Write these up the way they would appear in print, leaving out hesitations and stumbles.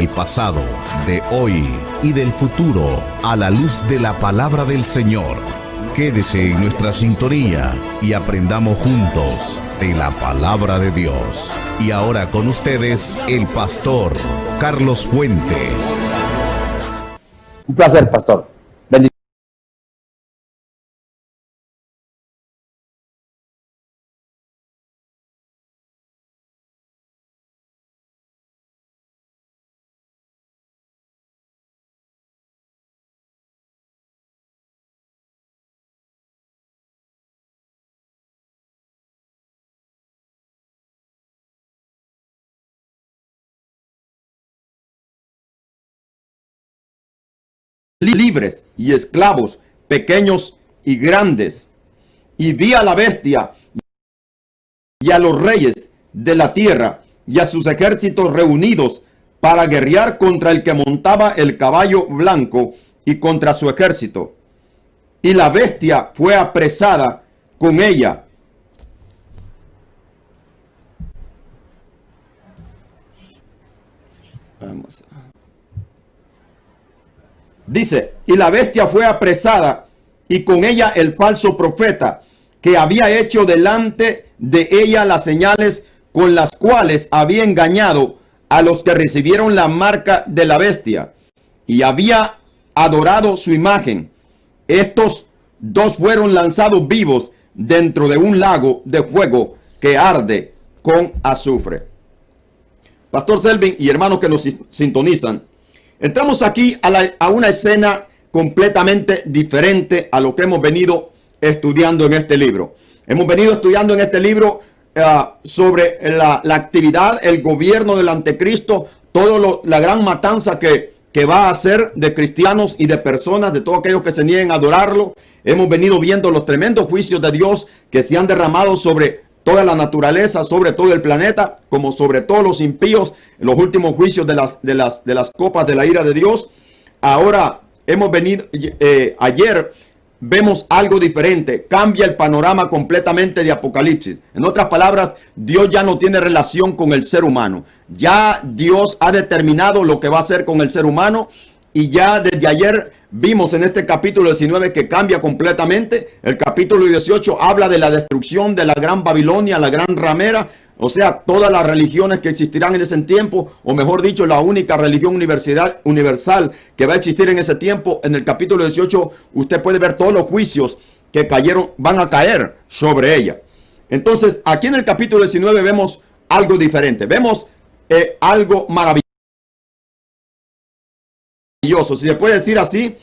del pasado, de hoy y del futuro a la luz de la palabra del Señor. Quédese en nuestra sintonía y aprendamos juntos de la palabra de Dios. Y ahora con ustedes, el pastor Carlos Fuentes. Un placer, pastor. Bendiciones. Libres y esclavos, pequeños y grandes, y vi a la bestia y a los reyes de la tierra y a sus ejércitos reunidos para guerrear contra el que montaba el caballo blanco y contra su ejército. Y la bestia fue apresada con ella. Vamos a... Dice, y la bestia fue apresada y con ella el falso profeta que había hecho delante de ella las señales con las cuales había engañado a los que recibieron la marca de la bestia y había adorado su imagen. Estos dos fueron lanzados vivos dentro de un lago de fuego que arde con azufre. Pastor Selvin y hermanos que nos sintonizan, entramos aquí a una escena completamente diferente a lo que hemos venido estudiando en este libro. Hemos venido estudiando en este libro sobre la actividad, el gobierno del anticristo, la gran matanza que va a hacer de cristianos y de personas, de todos aquellos que se nieguen a adorarlo. Hemos venido viendo los tremendos juicios de Dios que se han derramado sobre toda la naturaleza, sobre todo el planeta, como sobre todos los impíos, los últimos juicios de las copas de la ira de Dios. Ahora hemos venido, ayer vemos algo diferente, cambia el panorama completamente de Apocalipsis. En otras palabras, Dios ya no tiene relación con el ser humano. Ya Dios ha determinado lo que va a hacer con el ser humano. Y ya desde ayer vimos en este capítulo 19 que cambia completamente. El capítulo 18 habla de la destrucción de la gran Babilonia, la gran ramera. O sea, todas las religiones que existirán en ese tiempo, o mejor dicho, la única religión universal que va a existir en ese tiempo. En el capítulo 18 usted puede ver todos los juicios que van a caer sobre ella. Entonces, aquí en el capítulo 19 vemos algo diferente. Vemos algo maravilloso. Si se puede decir así,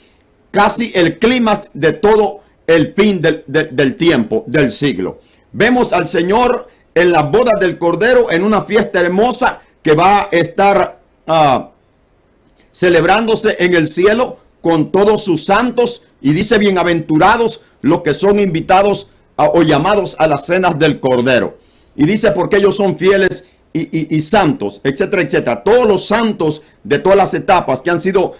casi el clímax de todo el fin del tiempo, del siglo. Vemos al Señor en las bodas del Cordero, en una fiesta hermosa que va a estar celebrándose en el cielo con todos sus santos. Y dice, bienaventurados los que son invitados o llamados a las cenas del Cordero. Y dice, porque ellos son fieles y santos, etcétera, etcétera. Todos los santos de todas las etapas que han sido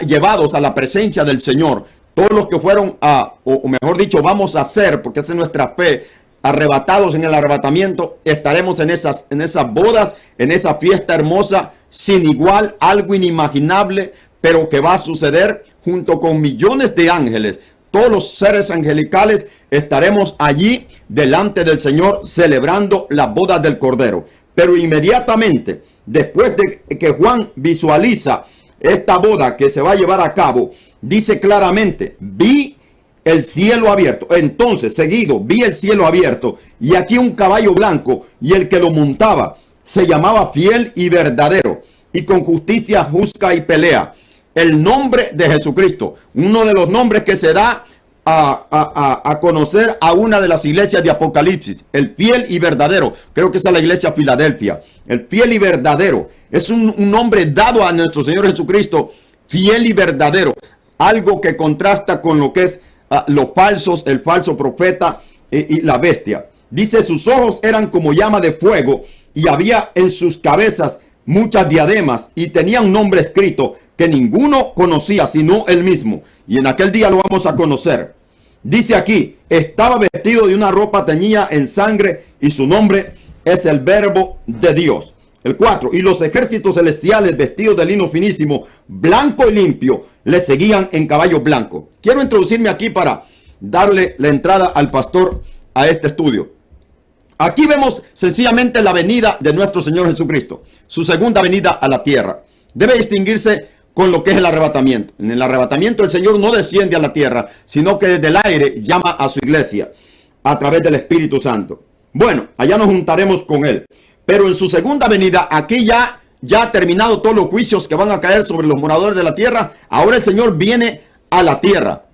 llevados a la presencia del Señor. Todos los que fueron, o mejor dicho, vamos a ser, porque esa es nuestra fe, arrebatados en el arrebatamiento, estaremos en esas bodas, en esa fiesta hermosa, sin igual, algo inimaginable, pero que va a suceder junto con millones de ángeles. Todos los seres angelicales estaremos allí delante del Señor celebrando las bodas del Cordero. Pero inmediatamente, después de que Juan visualiza esta boda que se va a llevar a cabo, dice claramente, vi el cielo abierto. Entonces, seguido, vi el cielo abierto y aquí un caballo blanco, y el que lo montaba se llamaba Fiel y Verdadero, y con justicia juzga y pelea. El nombre de Jesucristo, uno de los nombres que se da a conocer a una de las iglesias de Apocalipsis, el Fiel y Verdadero. Creo que esa es la iglesia de Filadelfia. El Fiel y Verdadero es un nombre dado a nuestro Señor Jesucristo, fiel y verdadero. Algo que contrasta con lo que es los falsos, el falso profeta y la bestia. Dice, sus ojos eran como llama de fuego y había en sus cabezas muchas diademas y tenía un nombre escrito que ninguno conocía sino él mismo. Y en aquel día lo vamos a conocer. Dice aquí, estaba vestido de una ropa teñida en sangre y su nombre es el Verbo de Dios. El 4. Y los ejércitos celestiales vestidos de lino finísimo, blanco y limpio, le seguían en caballos blancos. Quiero introducirme aquí para darle la entrada al pastor a este estudio. Aquí vemos sencillamente la venida de nuestro Señor Jesucristo, su segunda venida a la tierra. Debe distinguirse con lo que es el arrebatamiento. En el arrebatamiento el Señor no desciende a la tierra, sino que desde el aire llama a su iglesia a través del Espíritu Santo. Bueno, allá nos juntaremos con Él. Pero en su segunda venida, aquí ya ha terminado todos los juicios que van a caer sobre los moradores de la tierra. Ahora el Señor viene a la tierra.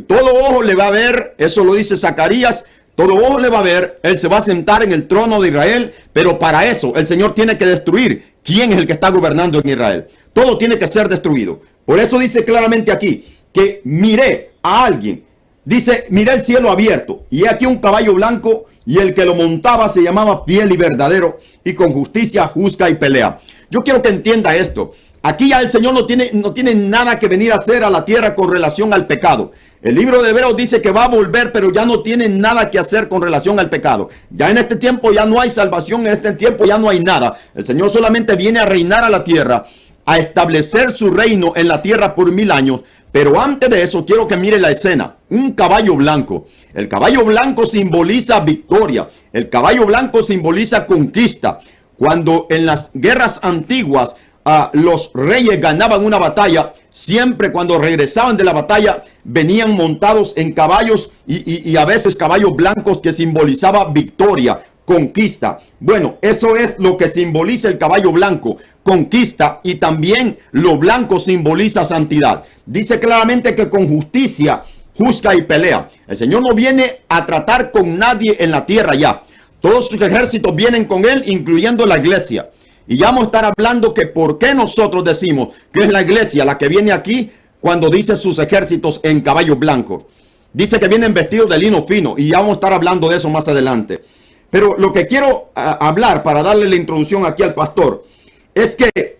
Todo ojo le va a ver, eso lo dice Zacarías. Todo ojo le va a ver, Él se va a sentar en el trono de Israel, pero para eso el Señor tiene que destruir quién es el que está gobernando en Israel. Todo tiene que ser destruido. Por eso dice claramente aquí que miré a alguien. Dice, miré el cielo abierto y he aquí un caballo blanco y el que lo montaba se llamaba Fiel y Verdadero y con justicia juzga y pelea. Yo quiero que entienda esto. Aquí ya el Señor no tiene nada que venir a hacer a la tierra con relación al pecado. El libro de Hebreos dice que va a volver, pero ya no tiene nada que hacer con relación al pecado. Ya en este tiempo ya no hay salvación, en este tiempo ya no hay nada. El Señor solamente viene a reinar a la tierra, a establecer su reino en la tierra por 1000 años. Pero antes de eso quiero que mire la escena. Un caballo blanco. El caballo blanco simboliza victoria. El caballo blanco simboliza conquista. Cuando en las guerras antiguas los reyes ganaban una batalla, siempre cuando regresaban de la batalla venían montados en caballos y a veces caballos blancos que simbolizaba victoria, conquista. Bueno, eso es lo que simboliza el caballo blanco, conquista, y también lo blanco simboliza santidad. Dice claramente que con justicia juzga y pelea. El Señor no viene a tratar con nadie en la tierra ya. Todos sus ejércitos vienen con Él, incluyendo la iglesia. Y ya vamos a estar hablando que por qué nosotros decimos que es la iglesia la que viene aquí cuando dice sus ejércitos en caballos blancos. Dice que vienen vestidos de lino fino y ya vamos a estar hablando de eso más adelante. Pero lo que quiero hablar para darle la introducción aquí al pastor es que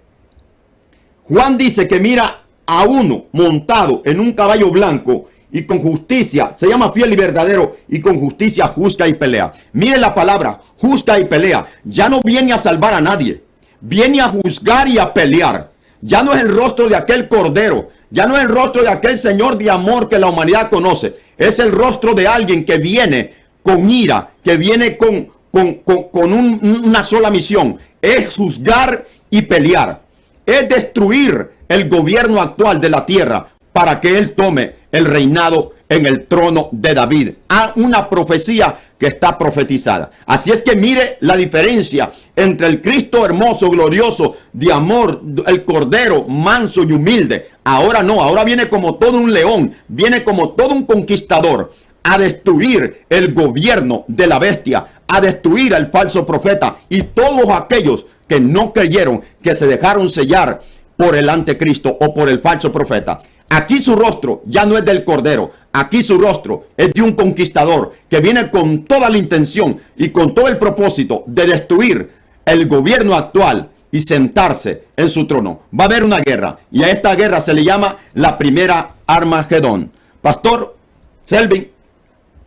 Juan dice que mira a uno montado en un caballo blanco y con justicia, se llama Fiel y Verdadero, y con justicia juzga y pelea. Mire la palabra, juzga y pelea. Ya no viene a salvar a nadie, viene a juzgar y a pelear. Ya no es el rostro de aquel cordero, ya no es el rostro de aquel Señor de amor que la humanidad conoce. Es el rostro de alguien que viene con ira, que viene con una sola misión. Es juzgar y pelear. Es destruir el gobierno actual de la tierra para que Él tome el reinado en el trono de David. Una profecía que está profetizada. Así es que mire la diferencia entre el Cristo hermoso, glorioso, de amor, el Cordero manso y humilde. Ahora no, ahora viene como todo un león, viene como todo un conquistador a destruir el gobierno de la bestia, a destruir al falso profeta y todos aquellos que no creyeron, que se dejaron sellar por el anticristo o por el falso profeta. Aquí su rostro ya no es del Cordero, aquí su rostro es de un conquistador que viene con toda la intención y con todo el propósito de destruir el gobierno actual y sentarse en su trono. Va a haber una guerra y a esta guerra se le llama la primera Armagedón. Pastor Selvin,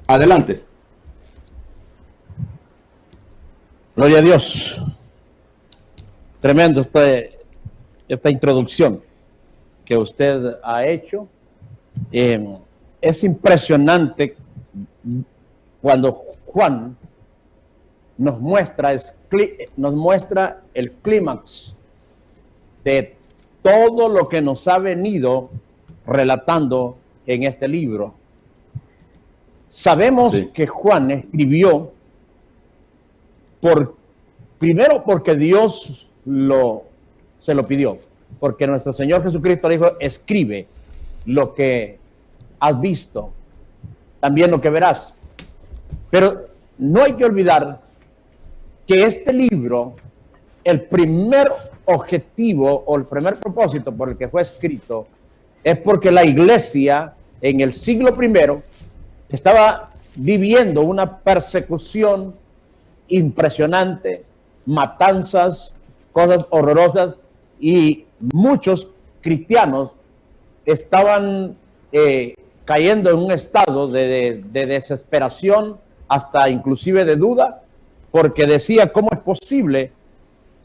adelante. Gloria a Dios. Tremendo esta introducción que usted ha hecho. Es impresionante cuando Juan nos muestra el clímax de todo lo que nos ha venido relatando en este libro. Sabemos que Juan escribió primero porque Dios se lo pidió. Porque nuestro Señor Jesucristo dijo, escribe lo que has visto, también lo que verás. Pero no hay que olvidar que este libro, el primer objetivo o el primer propósito por el que fue escrito, es porque la iglesia en el siglo I estaba viviendo una persecución impresionante, matanzas, cosas horrorosas, y muchos cristianos estaban cayendo en un estado de desesperación, hasta inclusive de duda, porque decía, ¿cómo es posible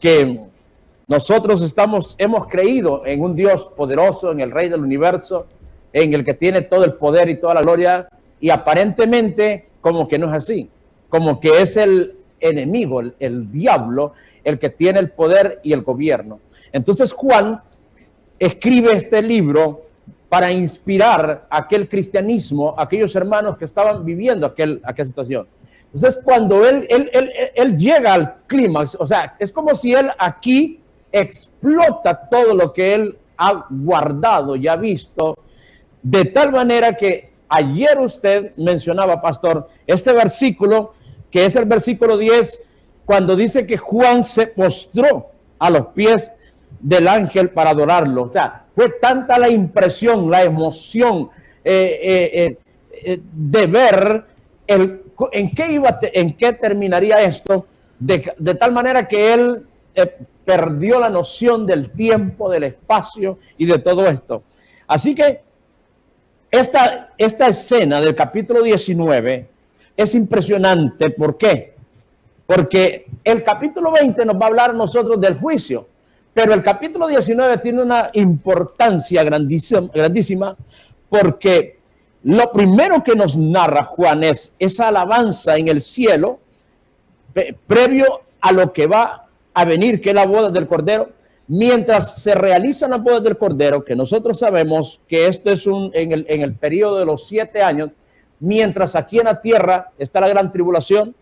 que nosotros hemos creído en un Dios poderoso, en el Rey del universo, en el que tiene todo el poder y toda la gloria, y aparentemente como que no es así, como que es el enemigo, el diablo, el que tiene el poder y el gobierno. Entonces Juan escribe este libro para inspirar aquel cristianismo, aquellos hermanos que estaban viviendo aquella situación. Entonces, cuando él llega al clímax, o sea, es como si él aquí explota todo lo que él ha guardado y ha visto, de tal manera que ayer usted mencionaba, pastor, este versículo, que es el versículo 10, cuando dice que Juan se postró a los pies del ángel para adorarlo. O sea, fue tanta la impresión, la emoción de ver en qué terminaría esto, de tal manera que él perdió la noción del tiempo, del espacio y de todo esto. Así que esta escena del capítulo 19 es impresionante. ¿Por qué? Porque el capítulo 20 nos va a hablar a nosotros del juicio, pero el capítulo 19 tiene una importancia grandísima, porque lo primero que nos narra Juan es esa alabanza en el cielo, previo a lo que va a venir, que es la boda del Cordero. Mientras se realizan las bodas del Cordero, que nosotros sabemos que este es en el periodo de los 7 años, mientras aquí en la tierra está la gran tribulación.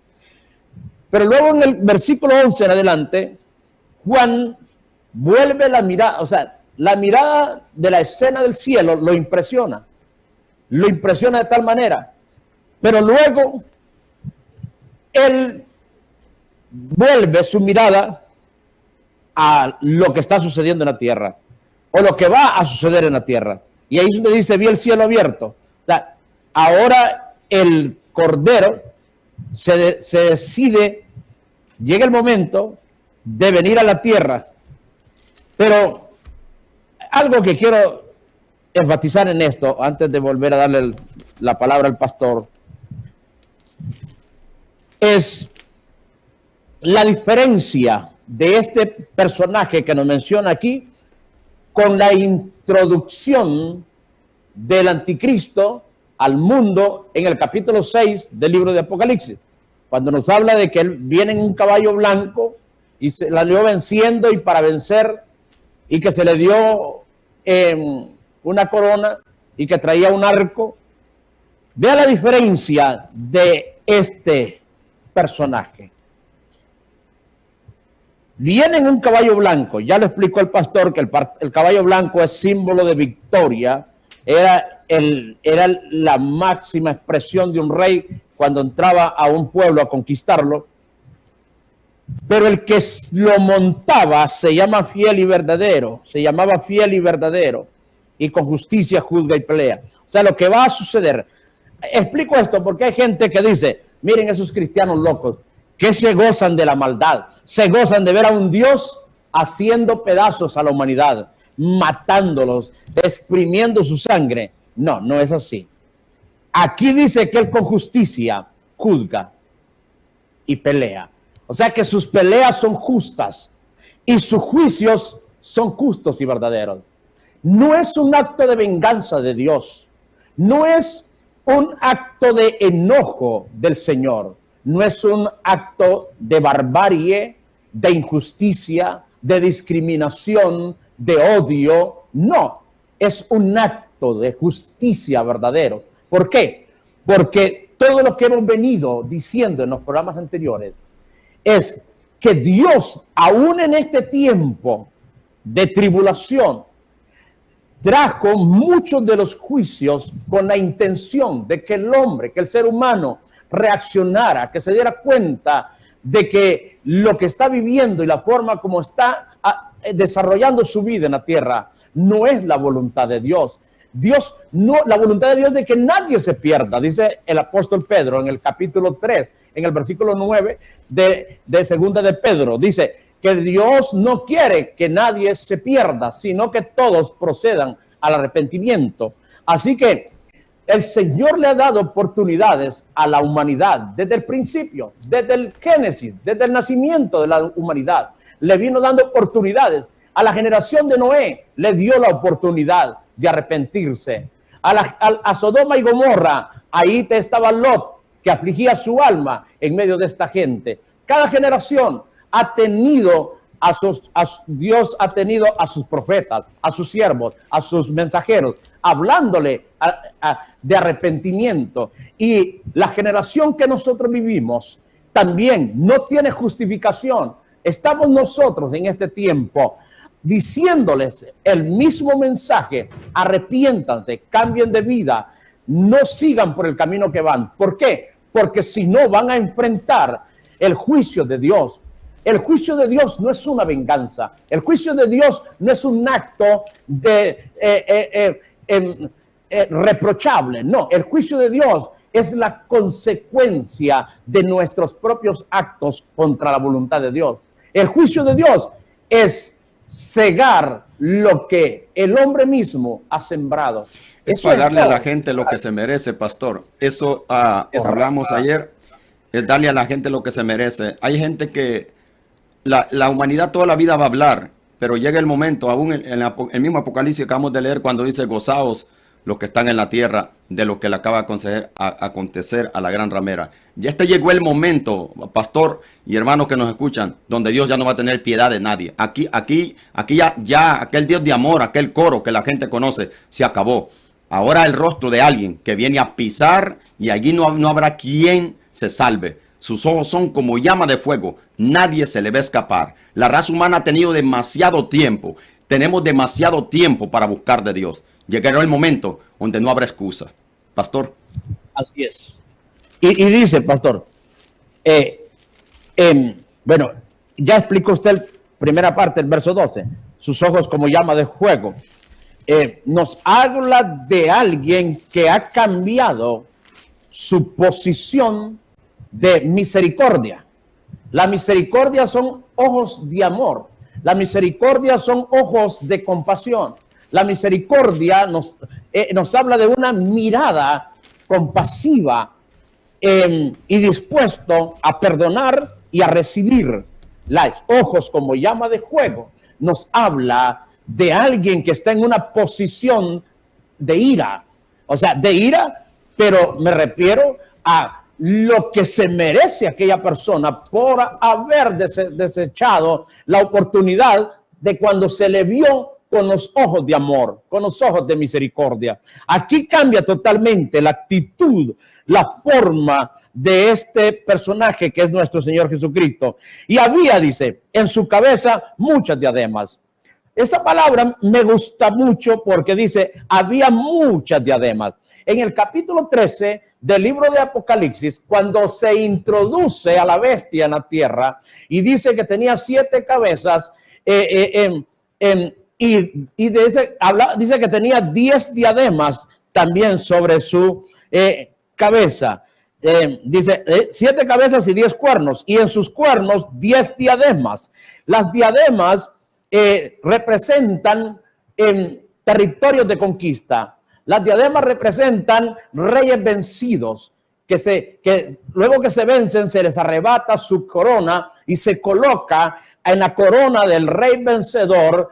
Pero luego en el versículo 11 en adelante, Juan vuelve la mirada, o sea, la mirada de la escena del cielo lo impresiona de tal manera, pero luego él vuelve su mirada a lo que está sucediendo en la tierra, o lo que va a suceder en la tierra, y ahí es donde dice: vi el cielo abierto. O sea, ahora el Cordero se decide, llega el momento de venir a la tierra. Pero algo que quiero enfatizar en esto, antes de volver a darle la palabra al pastor, es la diferencia de este personaje que nos menciona aquí con la introducción del anticristo al mundo en el capítulo 6 del libro de Apocalipsis, cuando nos habla de que él viene en un caballo blanco y se la dio venciendo y para vencer, y que se le dio una corona y que traía un arco. Vea la diferencia de este personaje. Viene en un caballo blanco. Ya lo explicó el pastor que el caballo blanco es símbolo de victoria. Era la máxima expresión de un rey cuando entraba a un pueblo a conquistarlo. Pero el que lo montaba se llama fiel y verdadero, se llamaba fiel y verdadero, y con justicia juzga y pelea. O sea, lo que va a suceder. Explico esto porque hay gente que dice: miren esos cristianos locos, que se gozan de la maldad, se gozan de ver a un Dios haciendo pedazos a la humanidad, matándolos, exprimiendo su sangre. No, no es así. Aquí dice que él con justicia juzga y pelea. O sea que sus peleas son justas y sus juicios son justos y verdaderos. No es un acto de venganza de Dios. No es un acto de enojo del Señor. No es un acto de barbarie, de injusticia, de discriminación, de odio. No, es un acto de justicia verdadero. ¿Por qué? Porque todo lo que hemos venido diciendo en los programas anteriores es que Dios, aún en este tiempo de tribulación, trajo muchos de los juicios con la intención de que el hombre, que el ser humano reaccionara, que se diera cuenta de que lo que está viviendo y la forma como está desarrollando su vida en la tierra no es la voluntad de Dios. La voluntad de Dios es de que nadie se pierda, dice el apóstol Pedro en el capítulo 3, en el versículo 9 de segunda de Pedro. Dice que Dios no quiere que nadie se pierda, sino que todos procedan al arrepentimiento. Así que el Señor le ha dado oportunidades a la humanidad desde el principio, desde el Génesis, desde el nacimiento de la humanidad. le vino dando oportunidades. A la generación de Noé le dio la oportunidad de arrepentirse. A Sodoma y Gomorra, ahí estaba Lot, que afligía su alma en medio de esta gente. Cada generación ha tenido Dios ha tenido a sus profetas, a sus siervos, a sus mensajeros, hablándole de arrepentimiento. Y la generación que nosotros vivimos también no tiene justificación. Estamos nosotros en este tiempo diciéndoles el mismo mensaje: arrepiéntanse, cambien de vida, no sigan por el camino que van. ¿Por qué? Porque si no, van a enfrentar el juicio de Dios. El juicio de Dios no es una venganza. El juicio de Dios no es un acto reprochable. No, el juicio de Dios es la consecuencia de nuestros propios actos contra la voluntad de Dios. El juicio de Dios es cegar lo que el hombre mismo ha sembrado. Es pagarle a la gente lo que se merece, pastor. Eso hablamos ayer, es darle a la gente lo que se merece. Hay gente que la humanidad toda la vida va a hablar, pero llega el momento, aún en el mismo Apocalipsis que acabamos de leer, cuando dice: gozaos los que están en la tierra de lo que le acaba de acontecer a la gran ramera. Ya llegó el momento, pastor y hermanos que nos escuchan, donde Dios ya no va a tener piedad de nadie. Aquí ya aquel Dios de amor, aquel coro que la gente conoce, se acabó. Ahora el rostro de alguien que viene a pisar, y allí no habrá quien se salve. Sus ojos son como llama de fuego. Nadie se le va a escapar. La raza humana ha tenido demasiado tiempo. Tenemos demasiado tiempo para buscar de Dios. Llegará el momento donde no habrá excusa. Pastor. Así es. Y dice, pastor, bueno, ya explicó usted la primera parte, el verso 12. Sus ojos como llama de fuego. Nos habla de alguien que ha cambiado su posición de misericordia. La misericordia son ojos de amor. La misericordia son ojos de compasión. La misericordia nos habla de una mirada compasiva y dispuesto a perdonar y a recibir. Los ojos como llama de fuego nos habla de alguien que está en una posición de ira. O sea, de ira, pero me refiero a lo que se merece aquella persona por haber desechado la oportunidad de cuando se le vio con los ojos de amor, con los ojos de misericordia. Aquí cambia totalmente la actitud, la forma de este personaje que es nuestro Señor Jesucristo. Y había, dice, en su cabeza muchas diademas. Esta palabra me gusta mucho porque dice, había muchas diademas. En el capítulo 13 del libro de Apocalipsis, cuando se introduce a la bestia en la tierra y dice que tenía 7 cabezas, dice que tenía 10 diademas también sobre su cabeza. Dice 7 cabezas y 10 cuernos, y en sus cuernos 10 diademas. Las diademas representan territorios de conquista. Las diademas representan reyes vencidos, que luego que se vencen se les arrebata su corona y se coloca en la corona del rey vencedor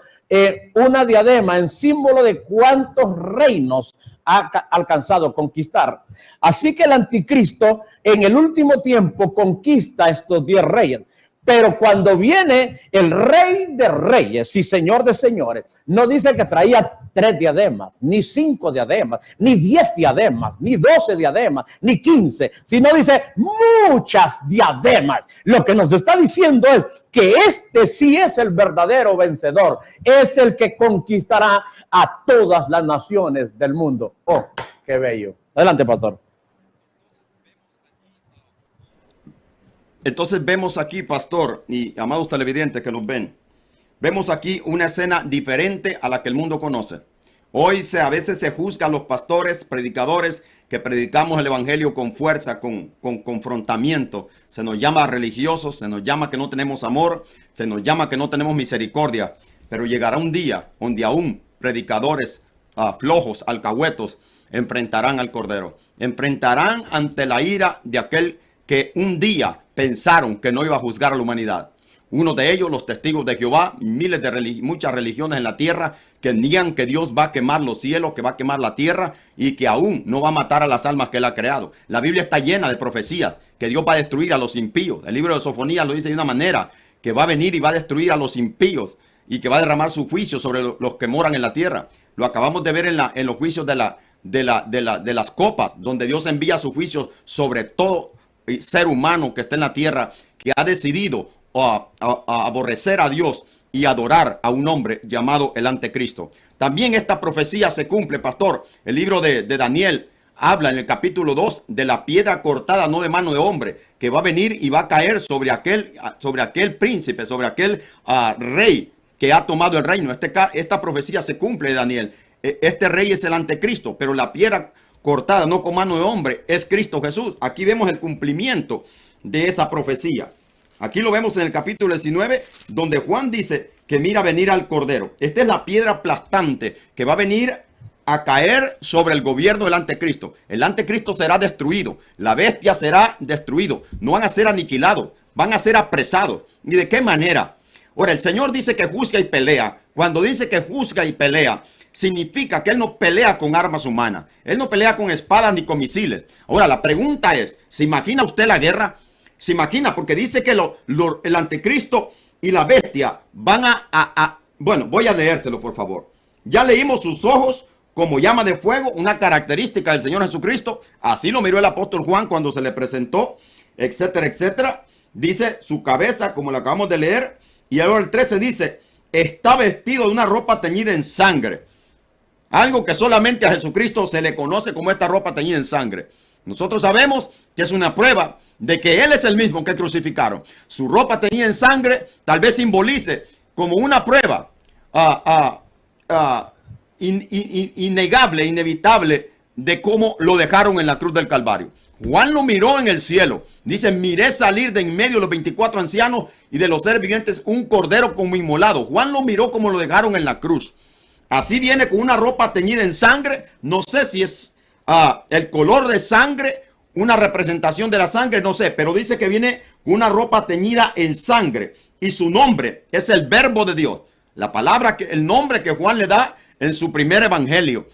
una diadema en símbolo de cuántos reinos ha alcanzado conquistar. Así que el anticristo en el último tiempo conquista estos 10 reyes. Pero cuando viene el rey de reyes y señor de señores, no dice que traía 3 diademas, ni 5 diademas, ni 10 diademas, ni 12 diademas, ni 15, sino dice muchas diademas. Lo que nos está diciendo es que este sí es el verdadero vencedor, es el que conquistará a todas las naciones del mundo. Oh, qué bello. Adelante, pastor. Entonces vemos aquí, pastor y amados televidentes que nos ven, vemos aquí una escena diferente a la que el mundo conoce. Hoy a veces se juzga a los pastores, predicadores, que predicamos el evangelio con fuerza, con confrontamiento. Se nos llama religiosos, se nos llama que no tenemos amor, se nos llama que no tenemos misericordia. Pero llegará un día donde aún predicadores flojos, alcahuetos, enfrentarán al Cordero. Enfrentarán ante la ira de aquel que un día pensaron que no iba a juzgar a la humanidad. Uno de ellos, los testigos de Jehová, miles de muchas religiones en la tierra que niegan que Dios va a quemar los cielos, que va a quemar la tierra y que aún no va a matar a las almas que Él ha creado. La Biblia está llena de profecías que Dios va a destruir a los impíos. El libro de Sofonías lo dice de una manera que va a venir y va a destruir a los impíos y que va a derramar su juicio sobre los que moran en la tierra. Lo acabamos de ver en los juicios de las copas, donde Dios envía su juicio sobre todo ser humano que está en la tierra, que ha decidido a aborrecer a Dios y adorar a un hombre llamado el anticristo. También esta profecía se cumple, pastor. El libro de Daniel habla en el capítulo 2 de la piedra cortada, no de mano de hombre, que va a venir y va a caer sobre aquel príncipe, sobre aquel rey que ha tomado el reino. Esta profecía se cumple, Daniel. Este rey es el anticristo, pero la piedra cortada, no con mano de hombre, es Cristo Jesús. Aquí vemos el cumplimiento de esa profecía. Aquí lo vemos en el capítulo 19, donde Juan dice que mira venir al Cordero. Esta es la piedra aplastante que va a venir a caer sobre el gobierno del anticristo. El anticristo será destruido, la bestia será destruido, no van a ser aniquilados, van a ser apresados. ¿Y de qué manera? Ahora, el Señor dice que juzga y pelea. Cuando dice que juzga y pelea, significa que Él no pelea con armas humanas. Él no pelea con espadas ni con misiles. Ahora, la pregunta es, ¿se imagina usted la guerra? Se imagina, porque dice que el anticristo y la bestia van bueno, voy a leérselo, por favor. Ya leímos sus ojos como llama de fuego, una característica del Señor Jesucristo. Así lo miró el apóstol Juan cuando se le presentó, etcétera, etcétera. Dice su cabeza, como lo acabamos de leer. Y ahora el 13 dice, está vestido de una ropa teñida en sangre. Algo que solamente a Jesucristo se le conoce como esta ropa teñida en sangre. Nosotros sabemos que es una prueba de que Él es el mismo que crucificaron. Su ropa teñida en sangre tal vez simbolice como una prueba innegable, inevitable de cómo lo dejaron en la cruz del Calvario. Juan lo miró en el cielo. Dice, miré salir de en medio de los 24 ancianos y de los seres vivientes un cordero como inmolado. Juan lo miró como lo dejaron en la cruz. Así viene con una ropa teñida en sangre. No sé si es el color de sangre, una representación de la sangre, no sé, pero dice que viene con una ropa teñida en sangre y su nombre es el Verbo de Dios. La palabra, el nombre que Juan le da en su primer evangelio,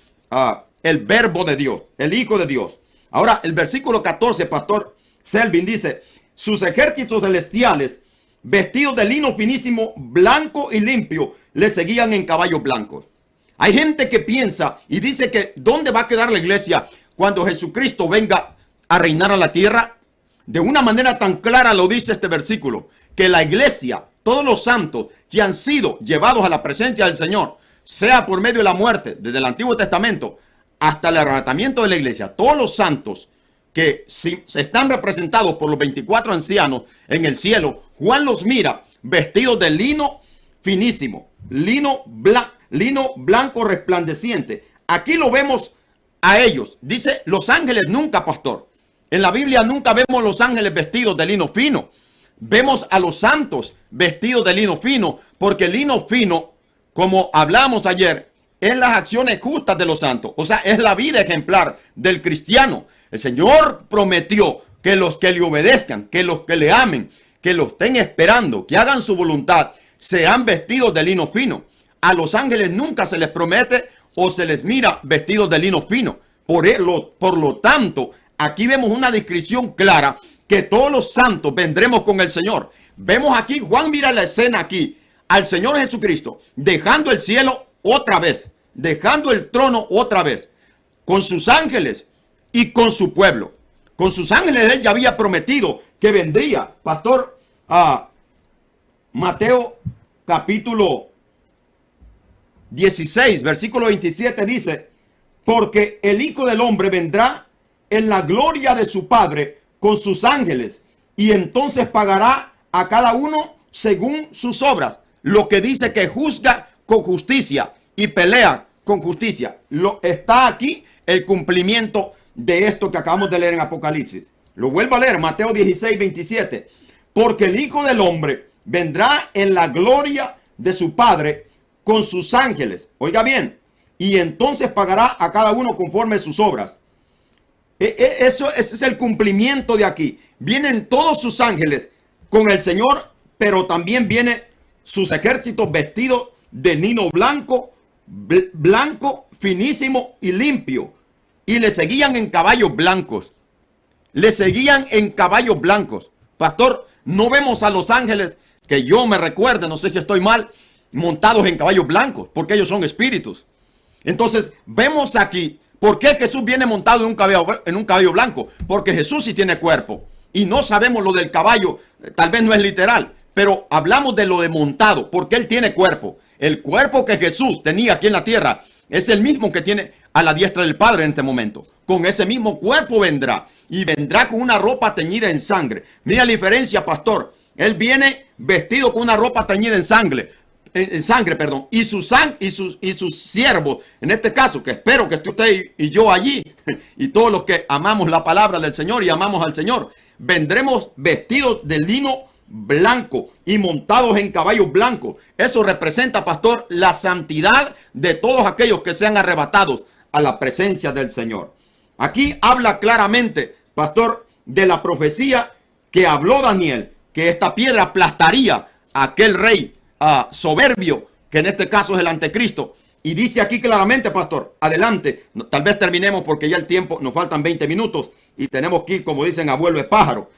el Verbo de Dios, el Hijo de Dios. Ahora, el versículo 14, pastor Selvin, dice, sus ejércitos celestiales, vestidos de lino finísimo, blanco y limpio, le seguían en caballos blancos. Hay gente que piensa y dice que ¿dónde va a quedar la iglesia cuando Jesucristo venga a reinar a la tierra? De una manera tan clara lo dice este versículo, que la iglesia, todos los santos que han sido llevados a la presencia del Señor, sea por medio de la muerte, desde el Antiguo Testamento hasta el arrebatamiento de la iglesia, todos los santos que se están representados por los 24 ancianos en el cielo, Juan los mira vestidos de lino finísimo, lino blanco resplandeciente. Aquí lo vemos a ellos. Dice los ángeles nunca, pastor. En la Biblia nunca vemos los ángeles vestidos de lino fino. Vemos a los santos vestidos de lino fino, porque el lino fino, como hablamos ayer, es las acciones justas de los santos. O sea, es la vida ejemplar del cristiano. El Señor prometió que los que le obedezcan, que los que le amen, que lo estén esperando, que hagan su voluntad, sean vestidos de lino fino. A los ángeles nunca se les promete o se les mira vestidos de lino fino. Por lo tanto, aquí vemos una descripción clara que todos los santos vendremos con el Señor. Vemos aquí, Juan mira la escena aquí, al Señor Jesucristo, dejando el cielo otra vez, dejando el trono otra vez, con sus ángeles y con su pueblo. Con sus ángeles Él ya había prometido que vendría, pastor, a Mateo capítulo 16, versículo 27 dice, porque el Hijo del Hombre vendrá en la gloria de su Padre con sus ángeles y entonces pagará a cada uno según sus obras. Lo que dice que juzga con justicia y pelea con justicia. Está aquí el cumplimiento de esto que acabamos de leer en Apocalipsis. Lo vuelvo a leer, Mateo 16, 27. Porque el Hijo del Hombre vendrá en la gloria de su Padre con sus ángeles. Oiga bien. Y entonces pagará a cada uno conforme sus obras. Ese es el cumplimiento de aquí. Vienen todos sus ángeles con el Señor pero también viene sus ejércitos vestidos de lino blanco, blanco, finísimo y limpio. Y le seguían en caballos blancos. Le seguían en caballos blancos. Pastor, no vemos a los ángeles, que yo me recuerde, no sé si estoy mal, montados en caballos blancos, porque ellos son espíritus. Entonces, vemos aquí, ¿por qué Jesús viene montado en un caballo blanco? Porque Jesús sí tiene cuerpo. Y no sabemos lo del caballo, tal vez no es literal, pero hablamos de lo de montado, porque Él tiene cuerpo. El cuerpo que Jesús tenía aquí en la tierra es el mismo que tiene a la diestra del Padre en este momento. Con ese mismo cuerpo vendrá, y vendrá con una ropa teñida en sangre. Mira la diferencia, pastor. Él viene vestido con una ropa teñida en sangre, perdón, y sus siervos, en este caso, que espero que esté usted y yo allí, y todos los que amamos la palabra del Señor y amamos al Señor, vendremos vestidos de lino blanco y montados en caballos blancos. Eso representa, pastor, la santidad de todos aquellos que sean arrebatados a la presencia del Señor. Aquí habla claramente, pastor, de la profecía que habló Daniel, que esta piedra aplastaría a aquel rey soberbio, que en este caso es el anticristo. Y dice aquí claramente, pastor, adelante, tal vez terminemos porque ya el tiempo, nos faltan 20 minutos y tenemos que ir, como dicen, a vuelo de pájaro.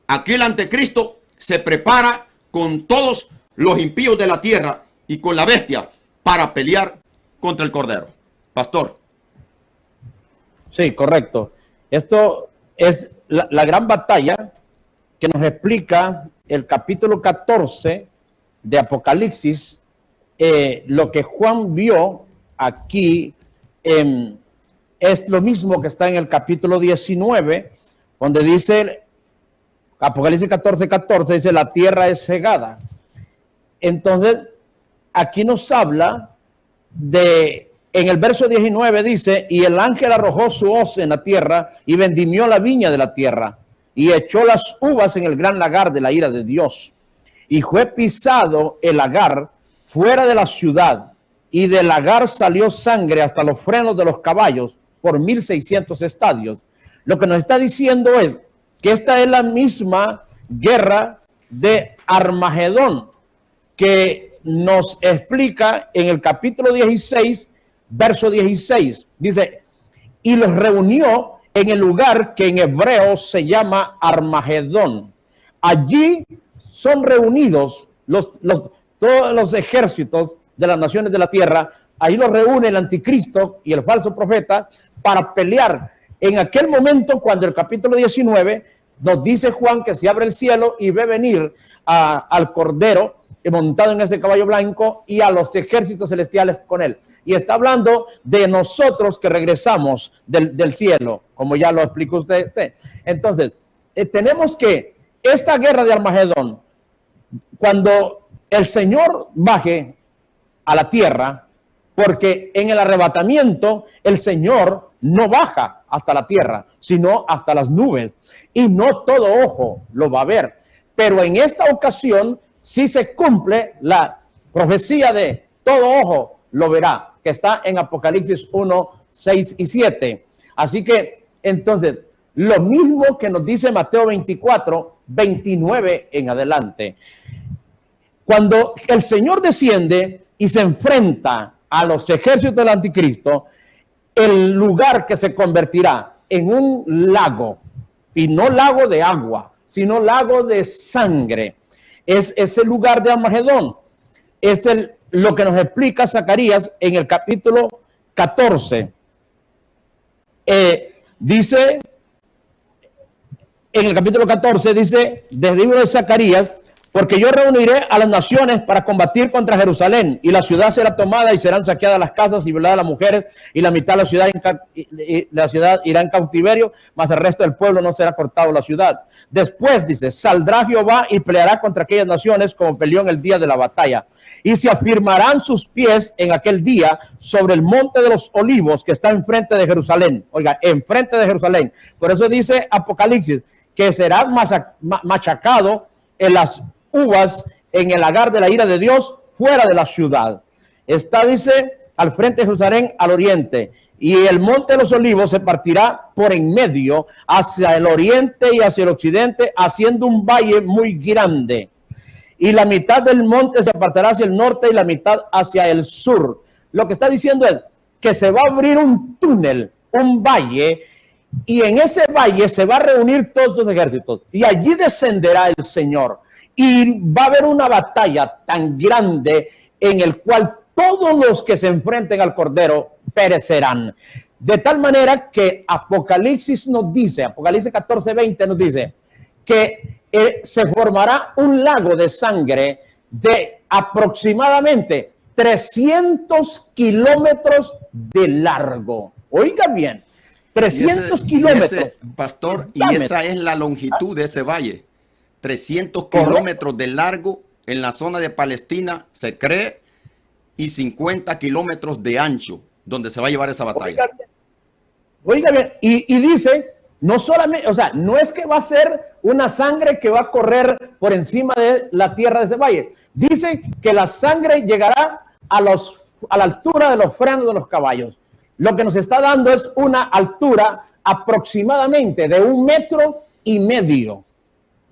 Aquí el anticristo se prepara con todos los impíos de la tierra y con la bestia para pelear contra el Cordero. Pastor. Sí, correcto. Esto es la gran batalla que nos explica el capítulo 14 de Apocalipsis. Lo que Juan vio aquí es lo mismo que está en el capítulo 19, donde dice, Apocalipsis 14:14, dice, la tierra es cegada. Entonces, aquí nos habla de, en el verso 19 dice, y el ángel arrojó su hoz en la tierra y vendimió la viña de la tierra y echó las uvas en el gran lagar de la ira de Dios. Y fue pisado el lagar fuera de la ciudad, y del lagar salió sangre hasta los frenos de los caballos por 1600 estadios. Lo que nos está diciendo es que esta es la misma guerra de Armagedón que nos explica en el capítulo 16, verso 16. Dice, y los reunió en el lugar que en hebreo se llama Armagedón. Allí son reunidos todos los ejércitos de las naciones de la tierra. Ahí los reúne el anticristo y el falso profeta para pelear. En aquel momento, cuando el capítulo 19 nos dice Juan que se abre el cielo y ve venir al Cordero montado en ese caballo blanco y a los ejércitos celestiales con él. Y está hablando de nosotros que regresamos del cielo, como ya lo explicó usted. Entonces, tenemos que esta guerra de Armagedón, cuando el Señor baje a la tierra, porque en el arrebatamiento el Señor no baja hasta la tierra, sino hasta las nubes, y no todo ojo lo va a ver. Pero en esta ocasión sí se cumple la profecía de todo ojo lo verá, que está en Apocalipsis 1, 6 y 7. Así que, entonces, lo mismo que nos dice Mateo 24, 29 en adelante. Cuando el Señor desciende y se enfrenta a los ejércitos del anticristo, el lugar que se convertirá en un lago, y no lago de agua, sino lago de sangre, es ese lugar de Armagedón. Es lo que nos explica Zacarías en el capítulo 14. Dice, en el capítulo 14 dice, desde el libro de Zacarías, porque yo reuniré a las naciones para combatir contra Jerusalén, y la ciudad será tomada y serán saqueadas las casas y violadas las mujeres, y la mitad de la ciudad irá en cautiverio, mas el resto del pueblo no será cortado la ciudad. Después dice, saldrá Jehová y peleará contra aquellas naciones como peleó en el día de la batalla. Y se afirmarán sus pies en aquel día sobre el monte de los olivos que está enfrente de Jerusalén. Oiga, enfrente de Jerusalén. Por eso dice Apocalipsis que será machacado en las uvas en el lagar de la ira de Dios fuera de la ciudad. Está, dice, al frente de Jerusalén al oriente, y el monte de los olivos se partirá por en medio hacia el oriente y hacia el occidente, haciendo un valle muy grande. y la mitad del monte se apartará hacia el norte y la mitad hacia el sur. Lo que está diciendo es que se va a abrir un túnel, un valle, y en ese valle se va a reunir todos los ejércitos, y allí descenderá el Señor, y va a haber una batalla tan grande en el cual todos los que se enfrenten al Cordero perecerán. De tal manera que Apocalipsis nos dice, Apocalipsis 14:20 nos dice, que se formará un lago de sangre de aproximadamente 300 kilómetros de largo. Oiga bien, 300 kilómetros. Pastor, y esa es la longitud de ese valle. 300 kilómetros de largo en la zona de Palestina, se cree, y 50 kilómetros de ancho, donde se va a llevar esa batalla. Oiga bien, y dice, no solamente, o sea, no es que va a ser una sangre que va a correr por encima de la tierra de ese valle. Dice que la sangre llegará a la altura de los frenos de los caballos. Lo que nos está dando es una altura aproximadamente de 1,5 metros.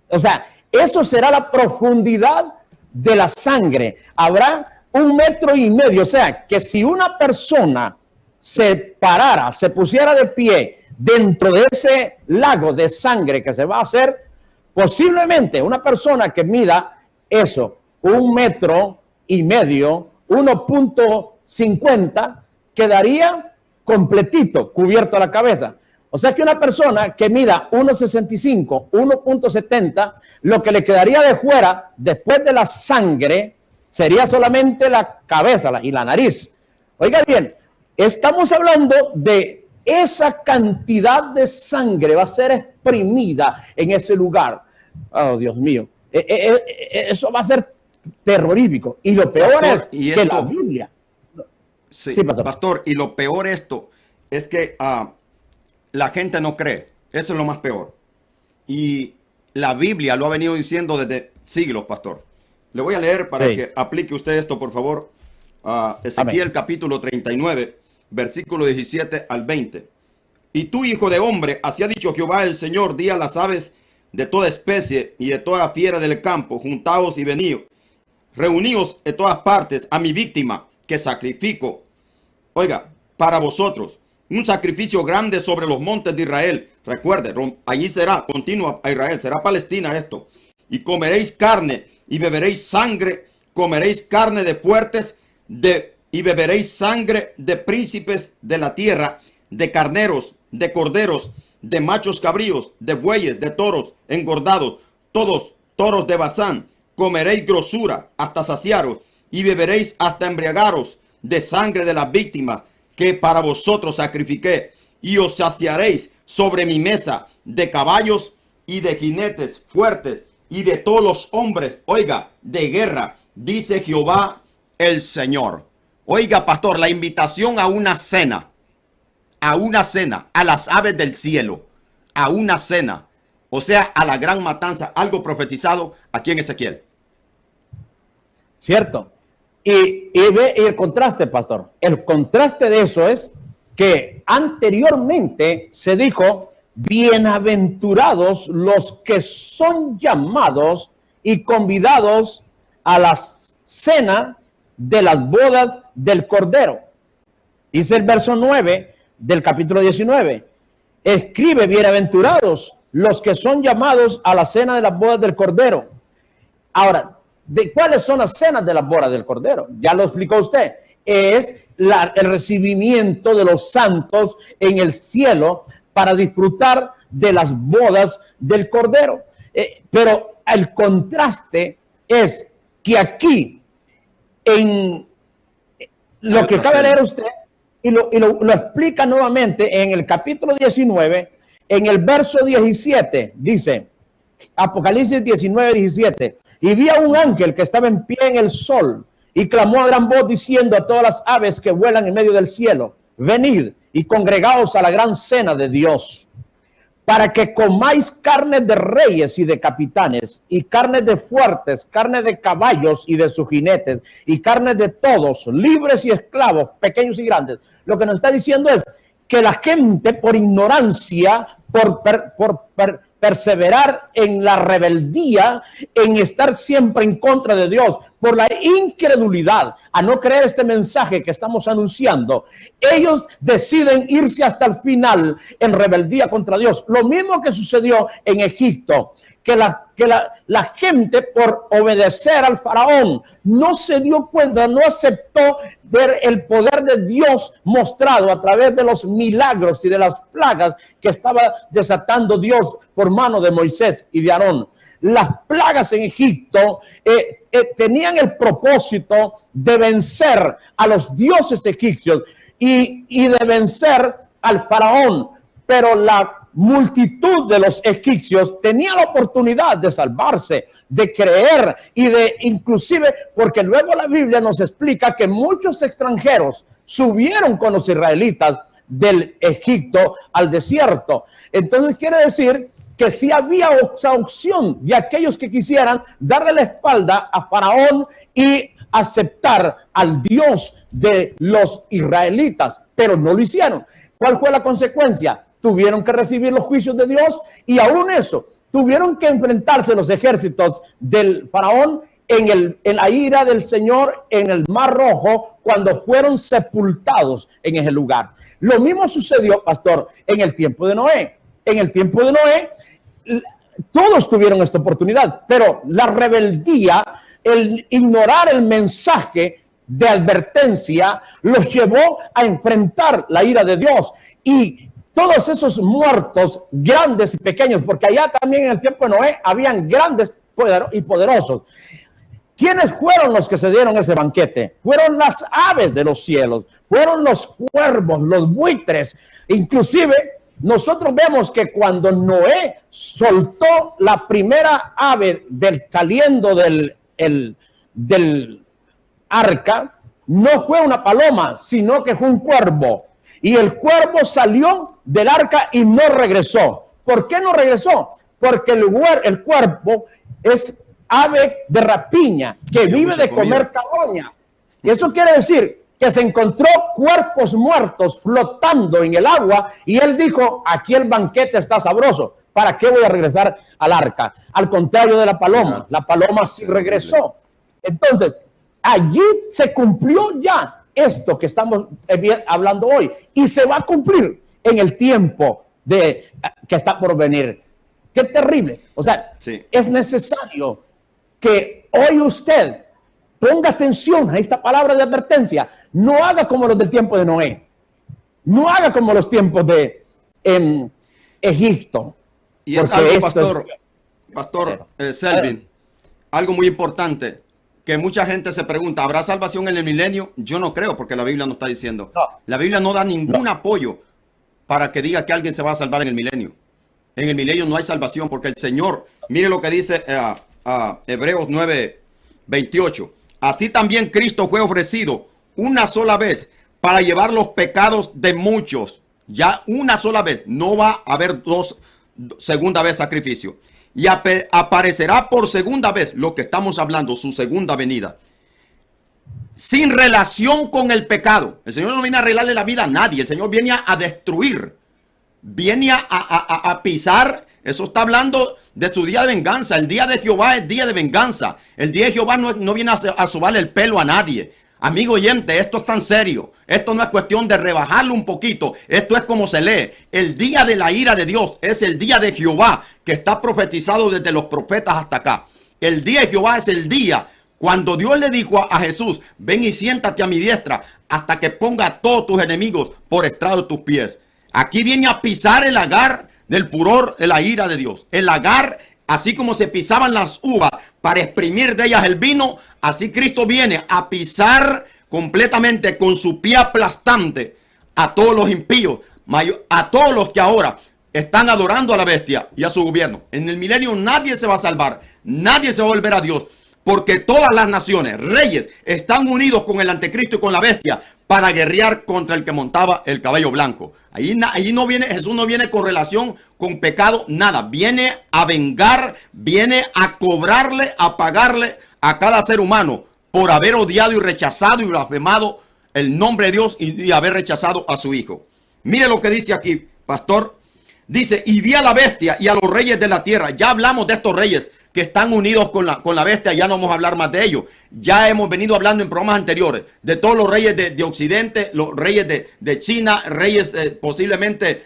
O sea, eso será la profundidad de la sangre. Habrá 1,5 metros. O sea, que si una persona se parara, se pusiera de pie dentro de ese lago de sangre que se va a hacer, posiblemente una persona que mida eso, 1,5 metros, 1.50, quedaría completito, cubierto a la cabeza. O sea que una persona que mida 1.65, 1.70, lo que le quedaría de fuera, después de la sangre, sería solamente la cabeza y la nariz. Oiga bien, estamos hablando de esa cantidad de sangre va a ser exprimida en ese lugar. Oh, Dios mío. Eso va a ser terrorífico. Y lo peor, pastor, es que la Biblia... Sí, pastor, y lo peor es que la gente no cree. Eso es lo más peor. Y la Biblia lo ha venido diciendo desde siglos, pastor. Le voy a leer para que aplique usted esto, por favor. Ezequiel capítulo 39, versículo 17 al 20. Y tú, hijo de hombre, así ha dicho Jehová el Señor, di a las aves de toda especie y de toda fiera del campo, juntaos y veníos, reuníos de todas partes a mi víctima que sacrifico. Oiga, para vosotros, un sacrificio grande sobre los montes de Israel. Recuerde, allí será, continúa a Israel, será Palestina esto. Y comeréis carne y beberéis sangre, comeréis carne de fuertes y beberéis sangre de príncipes de la tierra, de carneros, de corderos, de machos cabríos, de bueyes, de toros engordados, todos toros de Basán. Comeréis grosura hasta saciaros y beberéis hasta embriagaros de sangre de las víctimas que para vosotros sacrifiqué, y os saciaréis sobre mi mesa de caballos y de jinetes fuertes y de todos los hombres, oiga, de guerra, dice Jehová el Señor. Oiga, pastor, la invitación a una cena, a las aves del cielo, a una cena, o sea, a la gran matanza, algo profetizado aquí en Ezequiel. Cierto. Y ve el contraste, pastor. El contraste de eso es que anteriormente se dijo, bienaventurados los que son llamados y convidados a la cena de las bodas del Cordero. Dice el verso 9 del capítulo 19. Escribe, bienaventurados los que son llamados a la cena de las bodas del Cordero. Ahora, ¿de cuáles son las cenas de las bodas del Cordero? Ya lo explicó usted. Es el recibimiento de los santos en el cielo para disfrutar de las bodas del Cordero. Pero el contraste es que aquí, en lo que acaba de leer usted, y lo explica nuevamente en el capítulo 19, en el verso 17, dice, Apocalipsis 19, 17, y vi a un ángel que estaba en pie en el sol y clamó a gran voz diciendo a todas las aves que vuelan en medio del cielo, venid y congregaos a la gran cena de Dios, para que comáis carne de reyes y de capitanes, y carne de fuertes, carne de caballos y de sus jinetes, y carne de todos, libres y esclavos, pequeños y grandes. Lo que nos está diciendo es que la gente por ignorancia, por perseverar en la rebeldía, en estar siempre en contra de Dios, por la incredulidad, a no creer este mensaje que estamos anunciando, ellos deciden irse hasta el final en rebeldía contra Dios. Lo mismo que sucedió en Egipto, que la gente, por obedecer al faraón, no se dio cuenta, no aceptó ver el poder de Dios mostrado a través de los milagros y de las plagas que estaba desatando Dios por mano de Moisés y de Aarón. Las plagas en Egipto tenían el propósito de vencer a los dioses egipcios y de vencer al faraón, pero la multitud de los egipcios tenía la oportunidad de salvarse, de creer y de inclusive, porque luego la Biblia nos explica que muchos extranjeros subieron con los israelitas del Egipto al desierto. Entonces quiere decir que sí había esa opción de aquellos que quisieran darle la espalda a Faraón y aceptar al Dios de los israelitas, pero no lo hicieron. ¿Cuál fue la consecuencia? Tuvieron que recibir los juicios de Dios y aún eso, tuvieron que enfrentarse los ejércitos del faraón en la ira del Señor en el Mar Rojo cuando fueron sepultados en ese lugar. Lo mismo sucedió, pastor, en el tiempo de Noé. En el tiempo de Noé, todos tuvieron esta oportunidad, pero la rebeldía, el ignorar el mensaje de advertencia, los llevó a enfrentar la ira de Dios. Y todos esos muertos, grandes y pequeños, porque allá también en el tiempo de Noé habían grandes y poderosos. ¿Quiénes fueron los que se dieron ese banquete? Fueron las aves de los cielos, fueron los cuervos, los buitres. Inclusive nosotros vemos que cuando Noé soltó la primera ave saliendo del arca, no fue una paloma, sino que fue un cuervo. Y el cuervo salió del arca y no regresó. ¿Por qué no regresó? Porque el cuervo es ave de rapiña, que vive de comer carroña. Y eso quiere decir que se encontró cuerpos muertos flotando en el agua y él dijo, aquí el banquete está sabroso, ¿para qué voy a regresar al arca? Al contrario de la paloma, la paloma sí regresó. Entonces, allí se cumplió ya esto que estamos hablando hoy y se va a cumplir en el tiempo que está por venir. Qué terrible. O sea, es necesario que hoy usted ponga atención a esta palabra de advertencia. No haga como los del tiempo de Noé. No haga como los tiempos de Egipto. Y es algo, Pastor Selvin, algo muy importante, que mucha gente se pregunta, ¿habrá salvación en el milenio? Yo no creo, porque la Biblia no está diciendo. No. La Biblia no da ningún apoyo para que diga que alguien se va a salvar en el milenio. En el milenio no hay salvación, porque el Señor, mire lo que dice Hebreos 9:28. Así también Cristo fue ofrecido una sola vez para llevar los pecados de muchos. Ya una sola vez. No va a haber segunda vez sacrificio. Y aparecerá por segunda vez, lo que estamos hablando, su segunda venida. Sin relación con el pecado. El Señor no viene a arreglarle la vida a nadie. El Señor viene a destruir. Viene a pisar. Eso está hablando de su día de venganza. El día de Jehová es día de venganza. El día de Jehová no viene a sobarle el pelo a nadie. Amigo oyente, esto es tan serio. Esto no es cuestión de rebajarlo un poquito. Esto es como se lee. El día de la ira de Dios es el día de Jehová, que está profetizado desde los profetas hasta acá. El día de Jehová es el día cuando Dios le dijo a Jesús, ven y siéntate a mi diestra hasta que ponga a todos tus enemigos por estrado de tus pies. Aquí viene a pisar el lagar del furor de la ira de Dios. El lagar, así como se pisaban las uvas para exprimir de ellas el vino, así Cristo viene a pisar completamente con su pie aplastante a todos los impíos, a todos los que ahora están adorando a la bestia y a su gobierno. En el milenio nadie se va a salvar, nadie se va a volver a Dios, porque todas las naciones, reyes, están unidos con el anticristo y con la bestia para guerrear contra el que montaba el caballo blanco. Ahí no viene, Jesús no viene con relación con pecado, nada. Viene a vengar, viene a cobrarle, a pagarle a cada ser humano por haber odiado y rechazado y blasfemado el nombre de Dios y haber rechazado a su Hijo. Mire lo que dice aquí, pastor. Dice, y vi a la bestia y a los reyes de la tierra. Ya hablamos de estos reyes que están unidos con la bestia, ya no vamos a hablar más de ellos. Ya hemos venido hablando en programas anteriores de todos los reyes de Occidente, los reyes de China, reyes posiblemente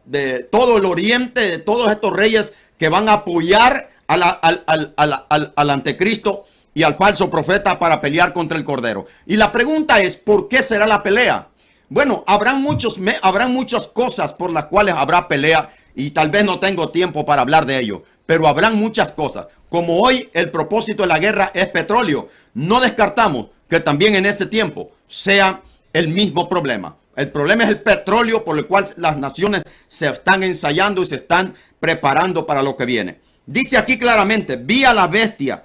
de todo el Oriente, de todos estos reyes que van a apoyar al anticristo y al falso profeta para pelear contra el Cordero. Y la pregunta es, ¿por qué será la pelea? Bueno, habrán muchas cosas por las cuales habrá pelea y tal vez no tengo tiempo para hablar de ello, pero habrán muchas cosas. Como hoy el propósito de la guerra es petróleo, no descartamos que también en ese tiempo sea el mismo problema. El problema es el petróleo por el cual las naciones se están ensayando y se están preparando para lo que viene. Dice aquí claramente, vi a la bestia,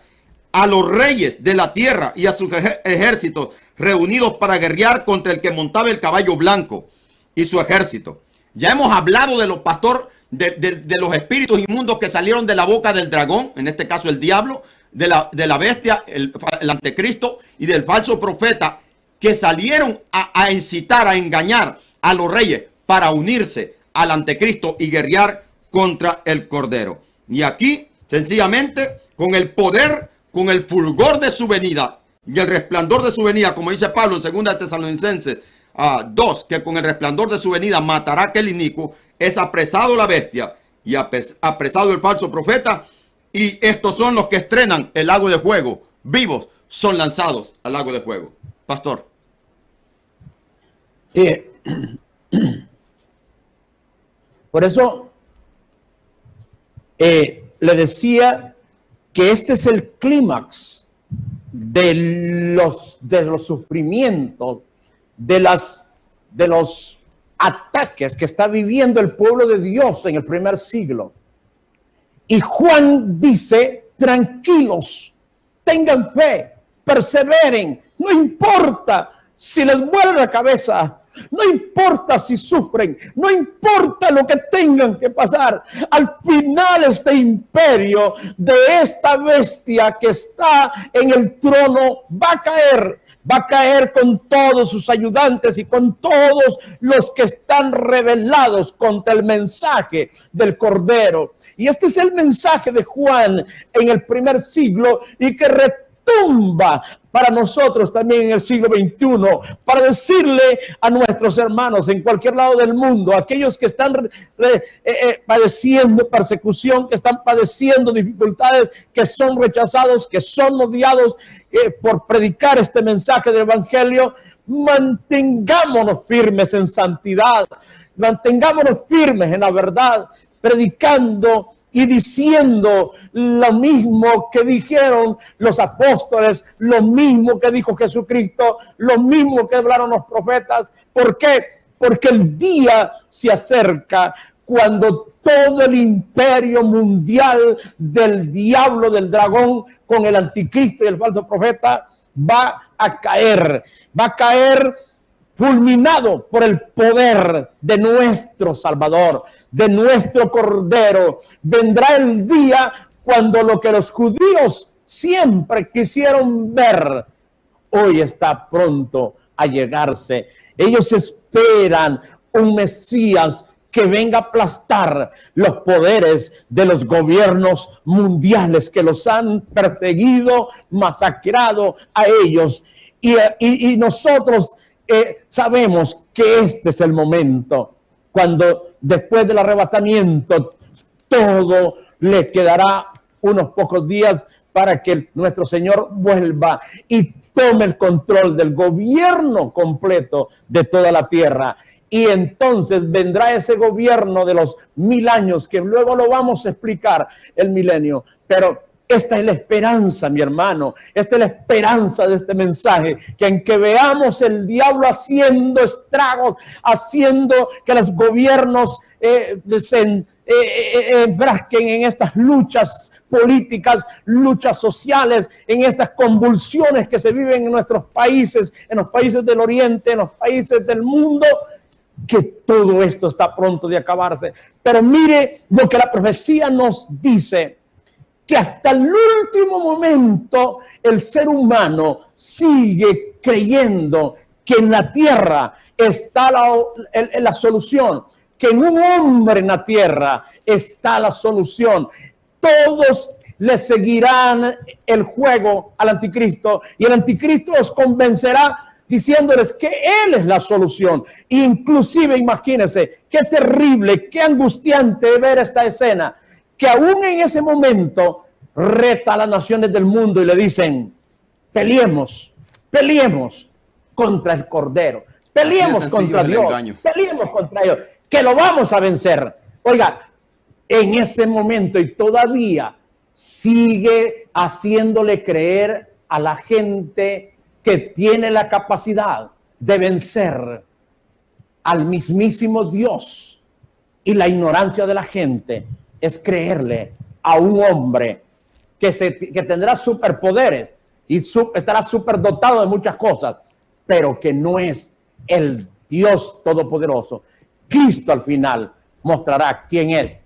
a los reyes de la tierra y a sus ejércitos reunidos para guerrear contra el que montaba el caballo blanco y su ejército. Ya hemos hablado de los de los espíritus inmundos que salieron de la boca del dragón, en este caso el diablo, de la bestia, el anticristo y del falso profeta, que salieron a incitar, a engañar a los reyes para unirse al anticristo y guerrear contra el Cordero. Y aquí, sencillamente, con el poder, con el fulgor de su venida y el resplandor de su venida, como dice Pablo en 2 Tesalonicenses 2, que con el resplandor de su venida matará a aquel inicuo, es apresado la bestia y apresado el falso profeta, y estos son los que estrenan el lago de fuego, vivos son lanzados al lago de fuego. Pastor. Sí. Por eso le decía que este es el clímax de los sufrimientos, de los ataques que está viviendo el pueblo de Dios en el primer siglo. Y Juan dice, tranquilos, tengan fe, perseveren, no importa si les vuela la cabeza, no importa si sufren, no importa lo que tengan que pasar. Al final este imperio de esta bestia que está en el trono va a caer con todos sus ayudantes y con todos los que están rebelados contra el mensaje del Cordero. Y este es el mensaje de Juan en el primer siglo y que retumba para nosotros también en el siglo XXI, para decirle a nuestros hermanos en cualquier lado del mundo, aquellos que están padeciendo persecución, que están padeciendo dificultades, que son rechazados, que son odiados por predicar este mensaje del Evangelio, mantengámonos firmes en santidad, mantengámonos firmes en la verdad, predicando y diciendo lo mismo que dijeron los apóstoles, lo mismo que dijo Jesucristo, lo mismo que hablaron los profetas. ¿Por qué? Porque el día se acerca cuando todo el imperio mundial del diablo, del dragón, con el anticristo y el falso profeta, va a caer fulminado por el poder de nuestro Salvador, de nuestro Cordero. Vendrá el día cuando lo que los judíos siempre quisieron ver, hoy está pronto a llegarse. Ellos esperan un Mesías que venga a aplastar los poderes de los gobiernos mundiales que los han perseguido, masacrado a ellos. Y nosotros sabemos que este es el momento cuando después del arrebatamiento todo le quedará unos pocos días para que nuestro Señor vuelva y tome el control del gobierno completo de toda la tierra. Y entonces vendrá ese gobierno de los 1000 años, que luego lo vamos a explicar, el milenio. Pero esta es la esperanza, mi hermano. Esta es la esperanza de este mensaje, que en que veamos el diablo haciendo estragos, haciendo que los gobiernos se enfrasquen en estas luchas políticas, luchas sociales, en estas convulsiones que se viven en nuestros países, en los países del Oriente, en los países del mundo, que todo esto está pronto de acabarse. Pero mire lo que la profecía nos dice, que hasta el último momento el ser humano sigue creyendo que en la tierra está la solución, que en un hombre en la tierra está la solución. Todos le seguirán el juego al anticristo y el anticristo los convencerá diciéndoles que él es la solución. Inclusive, imagínense, qué terrible, qué angustiante ver esta escena, que aún en ese momento reta a las naciones del mundo y le dicen, peleemos contra el Cordero, peleemos contra Dios, peleemos contra Dios, que lo vamos a vencer. Oiga, en ese momento y todavía sigue haciéndole creer a la gente que tiene la capacidad de vencer al mismísimo Dios. Y la ignorancia de la gente es creerle a un hombre que tendrá superpoderes y estará superdotado de muchas cosas, pero que no es el Dios Todopoderoso. Cristo al final mostrará quién es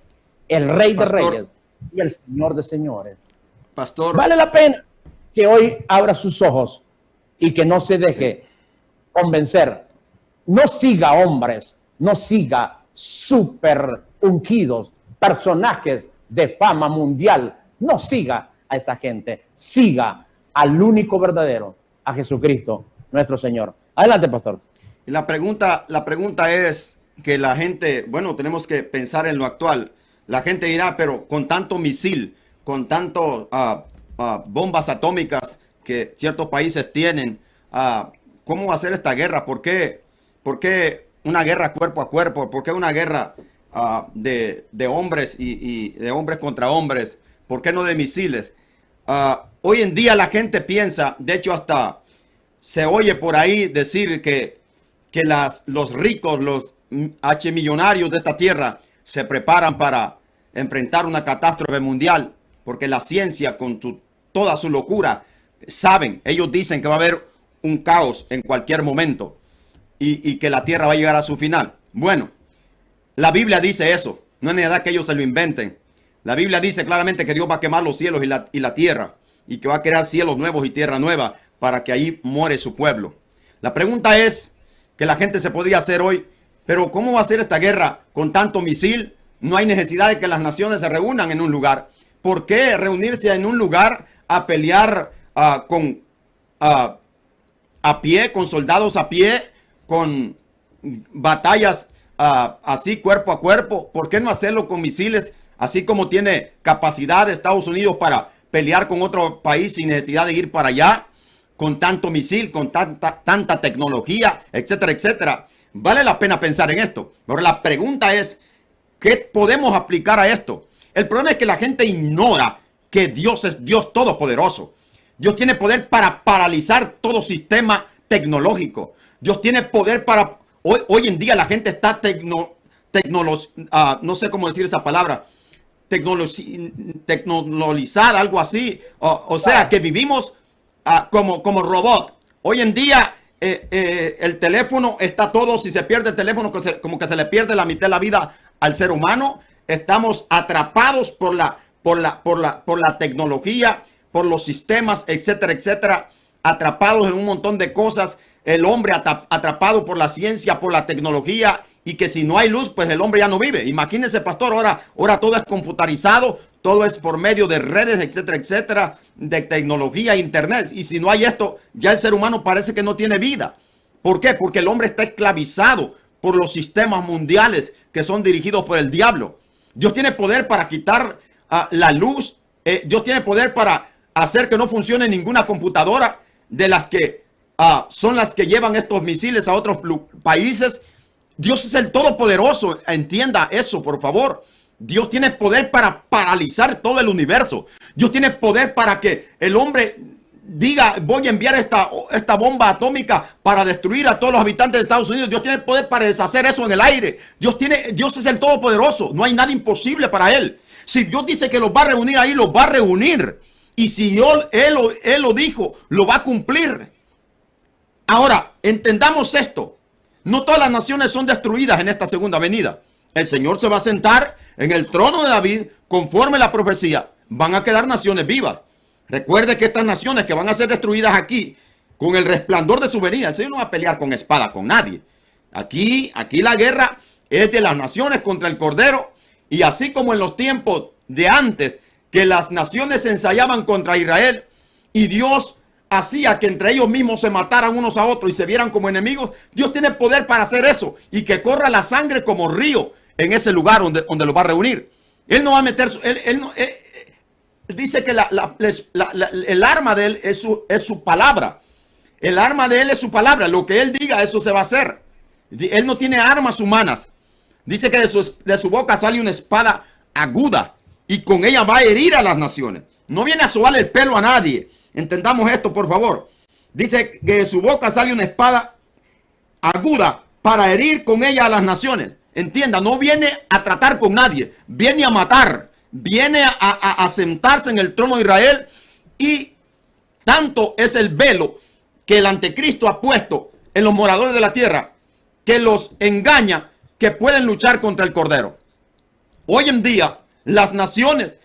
el Rey de Reyes y el Señor de Señores. Pastor, vale la pena que hoy abra sus ojos y que no se deje convencer. No siga hombres, no siga super ungidos, personajes de fama mundial. No siga a esta gente, siga al único verdadero, a Jesucristo, nuestro Señor. Adelante, pastor. Y la pregunta es que la gente, bueno, tenemos que pensar en lo actual. La gente dirá, pero con tanto misil, con tanto bombas atómicas que ciertos países tienen, ¿cómo va a ser esta guerra? ¿Por qué una guerra cuerpo a cuerpo? ¿Por qué una guerra de hombres y de hombres contra hombres? ¿Por qué no de misiles? Hoy en día la gente piensa, de hecho hasta se oye por ahí decir que los ricos, los millonarios de esta tierra se preparan para enfrentar una catástrofe mundial, porque la ciencia con toda su locura saben, ellos dicen que va a haber un caos en cualquier momento y que la tierra va a llegar a su final. Bueno, la Biblia dice eso, no es nada que ellos se lo inventen. La Biblia dice claramente que Dios va a quemar los cielos y la tierra y que va a crear cielos nuevos y tierra nueva para que ahí muere su pueblo. La pregunta es que la gente se podría hacer hoy, pero ¿cómo va a ser esta guerra con tanto misil? No hay necesidad de que las naciones se reúnan en un lugar. ¿Por qué reunirse en un lugar a pelear a pie, con soldados a pie, con batallas así cuerpo a cuerpo? ¿Por qué no hacerlo con misiles, así como tiene capacidad de Estados Unidos para pelear con otro país sin necesidad de ir para allá, con tanto misil, con tanta tecnología, etcétera, etcétera? Vale la pena pensar en esto. Pero la pregunta es, ¿qué podemos aplicar a esto? El problema es que la gente ignora que Dios es Dios todopoderoso. Dios tiene poder para paralizar todo sistema tecnológico. Dios tiene poder para... Hoy en día la gente está no sé cómo decir esa palabra, tecnologizada, algo así. O sea, que vivimos como robot. Hoy en día el teléfono está todo, si se pierde el teléfono, como que se le pierde la mitad de la vida al ser humano. Estamos atrapados por la tecnología, por los sistemas, etcétera, etcétera, atrapados en un montón de cosas. El hombre atrapado por la ciencia, por la tecnología, y que si no hay luz, pues el hombre ya no vive. Imagínense, pastor, ahora todo es computarizado, todo es por medio de redes, etcétera, etcétera, de tecnología, internet. Y si no hay esto, ya el ser humano parece que no tiene vida. ¿Por qué? Porque el hombre está esclavizado por los sistemas mundiales que son dirigidos por el diablo. Dios tiene poder para quitar la luz. Dios tiene poder para hacer que no funcione ninguna computadora de las que son las que llevan estos misiles a otros países. Dios es el Todopoderoso. Entienda eso, por favor. Dios tiene poder para paralizar todo el universo. Dios tiene poder para que el hombre diga, voy a enviar esta bomba atómica para destruir a todos los habitantes de Estados Unidos. Dios tiene poder para deshacer eso en el aire. Dios es el Todopoderoso. No hay nada imposible para Él. Si Dios dice que los va a reunir ahí, los va a reunir. Y si Él lo dijo, lo va a cumplir. Ahora, entendamos esto. No todas las naciones son destruidas en esta segunda venida. El Señor se va a sentar en el trono de David conforme la profecía. Van a quedar naciones vivas. Recuerde que estas naciones que van a ser destruidas aquí, con el resplandor de su venida, el Señor no va a pelear con espada con nadie. Aquí la guerra es de las naciones contra el Cordero. Y así como en los tiempos de antes, que las naciones se ensayaban contra Israel y Dios hacía que entre ellos mismos se mataran unos a otros y se vieran como enemigos, Dios tiene poder para hacer eso y que corra la sangre como río en ese lugar donde lo va a reunir. Él no va a meter, dice que el arma de él es su palabra. El arma de él es su palabra. Lo que él diga, eso se va a hacer. Él no tiene armas humanas. Dice que de su boca sale una espada aguda y con ella va a herir a las naciones. No viene a sobarle el pelo a nadie. Entendamos esto, por favor. Dice que de su boca sale una espada aguda para herir con ella a las naciones. Entienda, no viene a tratar con nadie. Viene a matar. Viene a sentarse en el trono de Israel. Y tanto es el velo que el anticristo ha puesto en los moradores de la tierra, que los engaña, que pueden luchar contra el Cordero. Hoy en día, las naciones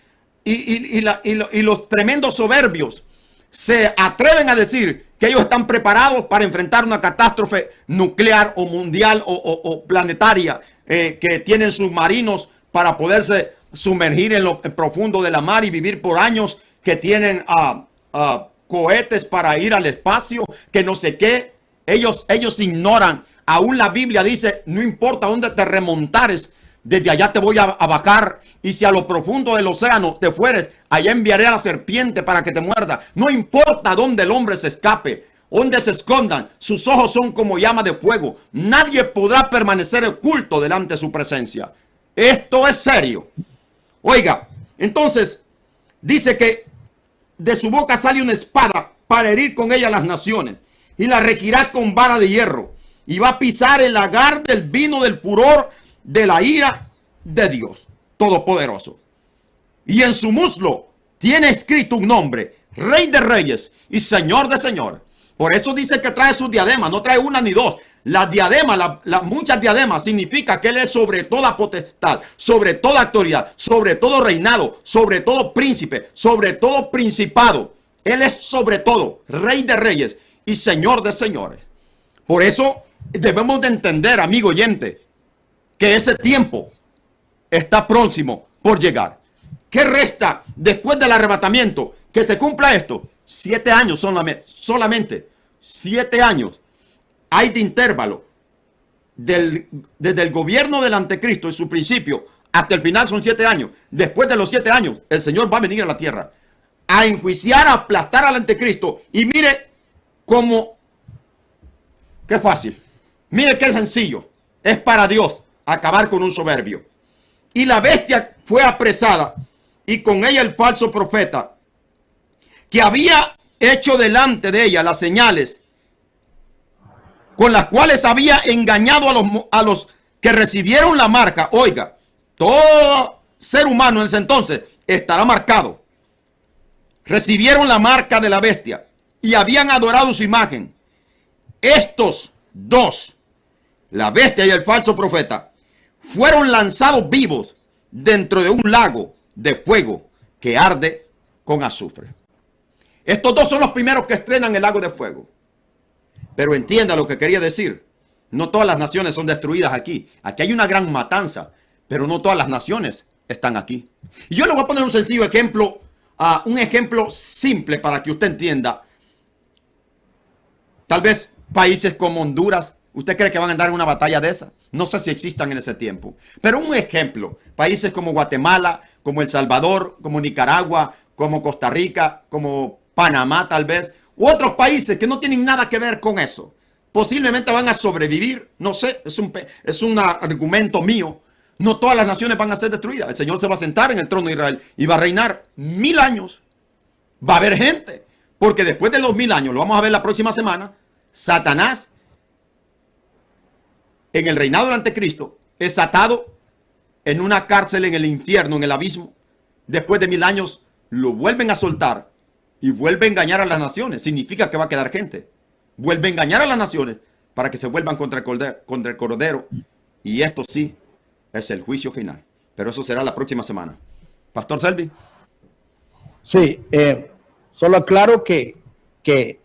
y los tremendos soberbios se atreven a decir que ellos están preparados para enfrentar una catástrofe nuclear o mundial o planetaria, que tienen submarinos para poderse sumergir en lo profundo de la mar y vivir por años, que tienen cohetes para ir al espacio, que no sé qué. Ellos ignoran. Aún la Biblia dice, no importa dónde te remontares, desde allá te voy a bajar. Y si a lo profundo del océano te fueres, allá enviaré a la serpiente para que te muerda. No importa dónde el hombre se escape, dónde se escondan, sus ojos son como llama de fuego. Nadie podrá permanecer oculto delante de su presencia. Esto es serio. Oiga, entonces dice que de su boca sale una espada para herir con ella a las naciones y la regirá con vara de hierro. Y va a pisar el lagar del vino del furor de la ira de Dios Todopoderoso. Y en su muslo tiene escrito un nombre: Rey de Reyes y Señor de Señores. Por eso dice que trae sus diademas. No trae una ni dos. Las diademas, muchas diademas, significa que Él es sobre toda potestad, sobre toda autoridad, sobre todo reinado, sobre todo príncipe, sobre todo principado. Él es sobre todo Rey de Reyes y Señor de Señores. Por eso debemos de entender, amigo oyente, que ese tiempo está próximo por llegar. ¿Qué resta después del arrebatamiento? Que se cumpla esto. 7 años solamente. 7 años hay de intervalo desde el gobierno del anticristo en su principio hasta el final. Son 7 años. Después de los 7 años, el Señor va a venir a la tierra a enjuiciar, a aplastar al anticristo. Y mire cómo, qué fácil. Mire qué sencillo. Es para Dios acabar con un soberbio. Y la bestia fue apresada, y con ella el falso profeta, que había hecho delante de ella las señales con las cuales había engañado a los que recibieron la marca. Oiga, todo ser humano en ese entonces estará marcado. Recibieron la marca de la bestia y habían adorado su imagen. Estos dos, la bestia y el falso profeta, fueron lanzados vivos dentro de un lago de fuego que arde con azufre. Estos dos son los primeros que estrenan el lago de fuego. Pero entienda lo que quería decir. No todas las naciones son destruidas aquí. Aquí hay una gran matanza, pero no todas las naciones están aquí. Y yo le voy a poner un sencillo ejemplo, un ejemplo simple para que usted entienda. Tal vez países como Honduras, ¿usted cree que van a andar en una batalla de esa? No sé si existan en ese tiempo. Pero un ejemplo, países como Guatemala, como El Salvador, como Nicaragua, como Costa Rica, como Panamá tal vez, u otros países que no tienen nada que ver con eso. Posiblemente van a sobrevivir, no sé, es un argumento mío. No todas las naciones van a ser destruidas. El Señor se va a sentar en el trono de Israel y va a reinar 1000 años. Va a haber gente, porque después de los 1000 años, lo vamos a ver la próxima semana, Satanás, en el reinado del anticristo, es atado en una cárcel en el infierno, en el abismo. Después de 1000 años, lo vuelven a soltar y vuelve a engañar a las naciones. Significa que va a quedar gente. Vuelve a engañar a las naciones para que se vuelvan contra el Cordero. Y esto sí es el juicio final. Pero eso será la próxima semana. Pastor Selby. Sí, solo aclaro que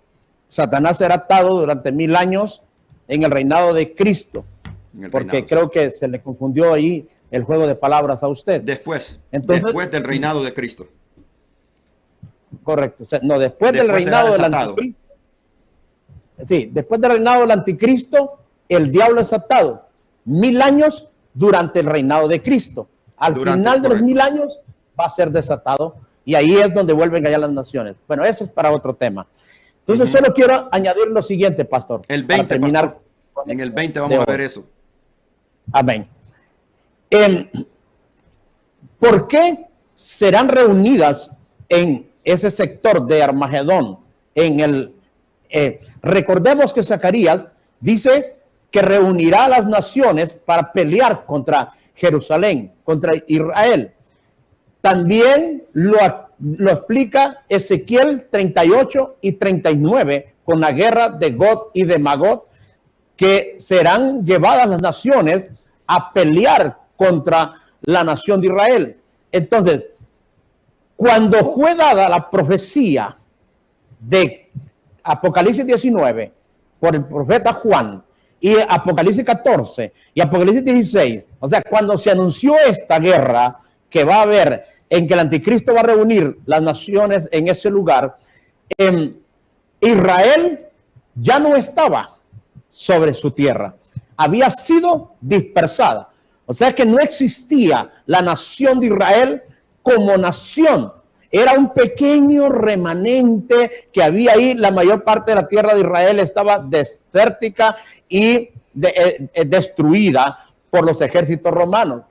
Satanás será atado durante 1000 años en el reinado de Cristo. porque reinado, creo sí. que se le confundió ahí el juego de palabras a usted. Después, Entonces, después del reinado de Cristo. Correcto. O sea, no, después del Después será reinado del desatado. anticristo. Sí, después del reinado del anticristo, el diablo es atado. 1000 años durante el reinado de Cristo. Al Durante, final de los correcto. 1000 años va a ser desatado. Y ahí es donde vuelven a callar las naciones. Bueno, eso es para otro tema. Entonces, solo quiero añadir lo siguiente, pastor. El para 20, terminar. pastor. En el 20 vamos a ver eso. Amén. ¿Por qué serán reunidas en ese sector de Armagedón? Recordemos que Zacarías dice que reunirá a las naciones para pelear contra Jerusalén, contra Israel. También lo explica Ezequiel 38 y 39 con la guerra de Gog y de Magog, que serán llevadas las naciones a pelear contra la nación de Israel. Entonces, cuando fue dada la profecía de Apocalipsis 19 por el profeta Juan y Apocalipsis 14 y Apocalipsis 16, o sea, cuando se anunció esta guerra que va a haber, en que el anticristo va a reunir las naciones en ese lugar, Israel ya no estaba sobre su tierra, había sido dispersada. O sea que no existía la nación de Israel como nación. Era un pequeño remanente que había ahí. La mayor parte de la tierra de Israel estaba desértica y destruida por los ejércitos romanos.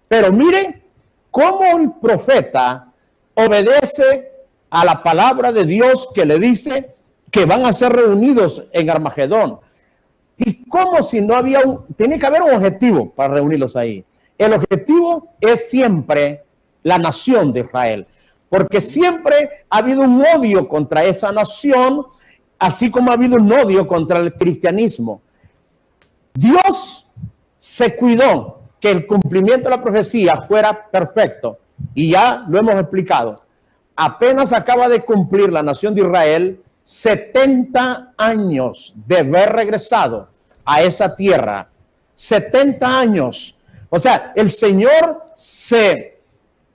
Pero miren cómo el profeta obedece a la palabra de Dios que le dice que van a ser reunidos en Armagedón. Y como si no había tiene que haber un objetivo para reunirlos ahí. El objetivo es siempre la nación de Israel, porque siempre ha habido un odio contra esa nación, así como ha habido un odio contra el cristianismo. Dios se cuidó que el cumplimiento de la profecía fuera perfecto, y ya lo hemos explicado. Apenas acaba de cumplir la nación de Israel 70 años de haber regresado a esa tierra. 70 años. O sea, el Señor se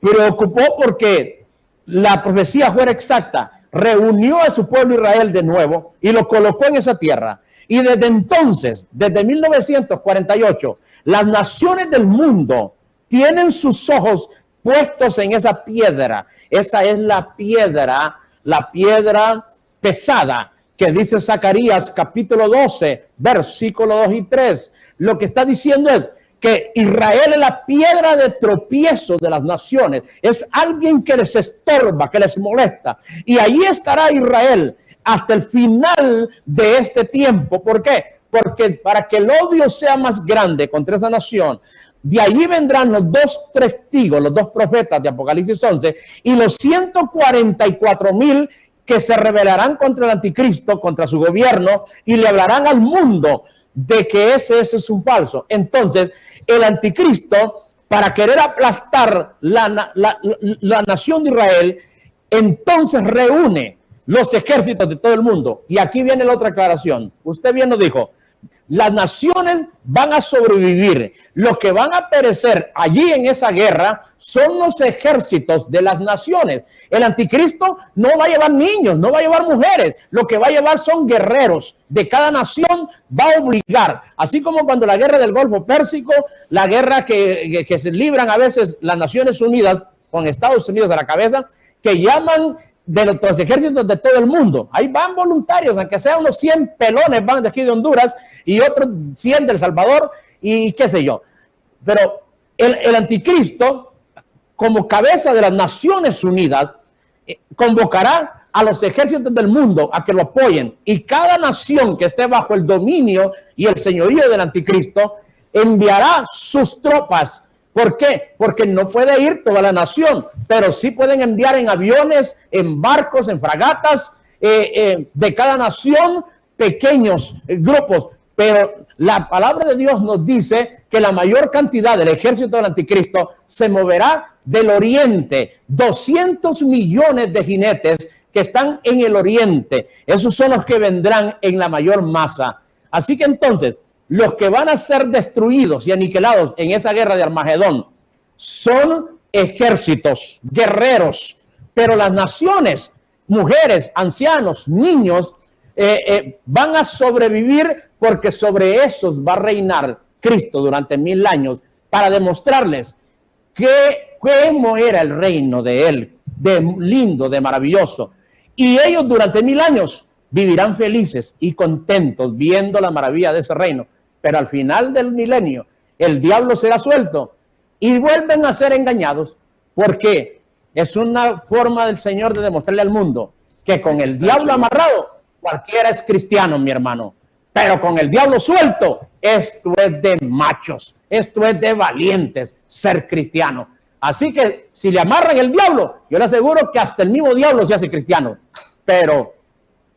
preocupó porque la profecía fuera exacta. Reunió a su pueblo Israel de nuevo y lo colocó en esa tierra. Y desde entonces, desde 1948, las naciones del mundo tienen sus ojos puestos en esa piedra. Esa es la piedra pesada que dice Zacarías capítulo 12, versículo 2 y 3. Lo que está diciendo es que Israel es la piedra de tropiezo de las naciones. Es alguien que les estorba, que les molesta. Y ahí estará Israel hasta el final de este tiempo. ¿Por qué? Porque para que el odio sea más grande contra esa nación, de allí vendrán los dos testigos, los dos profetas de Apocalipsis 11 y los 144,000 que se rebelarán contra el anticristo, contra su gobierno, y le hablarán al mundo de que ese es un falso. Entonces, el anticristo, para querer aplastar la nación de Israel, entonces reúne los ejércitos de todo el mundo. Y aquí viene la otra aclaración. Usted bien nos dijo, las naciones van a sobrevivir. Los que van a perecer allí en esa guerra son los ejércitos de las naciones. El anticristo no va a llevar niños, no va a llevar mujeres. Lo que va a llevar son guerreros de cada nación. Va a obligar, así como cuando la guerra del Golfo Pérsico, la guerra que se libran a veces las Naciones Unidas con Estados Unidos a la cabeza, que llaman de los ejércitos de todo el mundo. Ahí van voluntarios, aunque sean unos 100 pelones van de aquí de Honduras y otros 100 del Salvador y qué sé yo. Pero el anticristo, como cabeza de las Naciones Unidas, convocará a los ejércitos del mundo a que lo apoyen, y cada nación que esté bajo el dominio y el señorío del anticristo enviará sus tropas. ¿Por qué? Porque no puede ir toda la nación, pero sí pueden enviar en aviones, en barcos, en fragatas de cada nación, pequeños grupos. Pero la palabra de Dios nos dice que la mayor cantidad del ejército del anticristo se moverá del oriente. 200 millones de jinetes que están en el oriente. Esos son los que vendrán en la mayor masa. Así que entonces, los que van a ser destruidos y aniquilados en esa guerra de Armagedón son ejércitos, guerreros, pero las naciones, mujeres, ancianos, niños, van a sobrevivir porque sobre esos va a reinar Cristo durante 1000 años para demostrarles cómo era el reino de Él, de lindo, de maravilloso. Y ellos durante 1000 años vivirán felices y contentos viendo la maravilla de ese reino. Pero al final del milenio, el diablo será suelto y vuelven a ser engañados, porque es una forma del Señor de demostrarle al mundo que con el diablo amarrado, cualquiera es cristiano, mi hermano. Pero con el diablo suelto, esto es de machos, esto es de valientes, ser cristiano. Así que si le amarran el diablo, yo le aseguro que hasta el mismo diablo se hace cristiano. Pero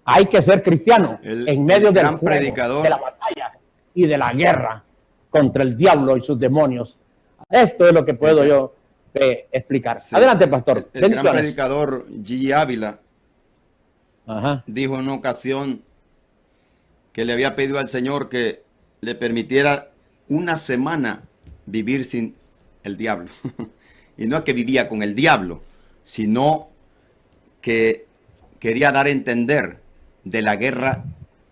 hay que ser cristiano en medio del fuego, de la batalla y de la guerra contra el diablo y sus demonios. Esto es lo que puedo yo explicar. Sí. Adelante, pastor. El gran predicador G. Ávila dijo en una ocasión que le había pedido al Señor que le permitiera una semana vivir sin el diablo. Y no es que vivía con el diablo, sino que quería dar a entender de la guerra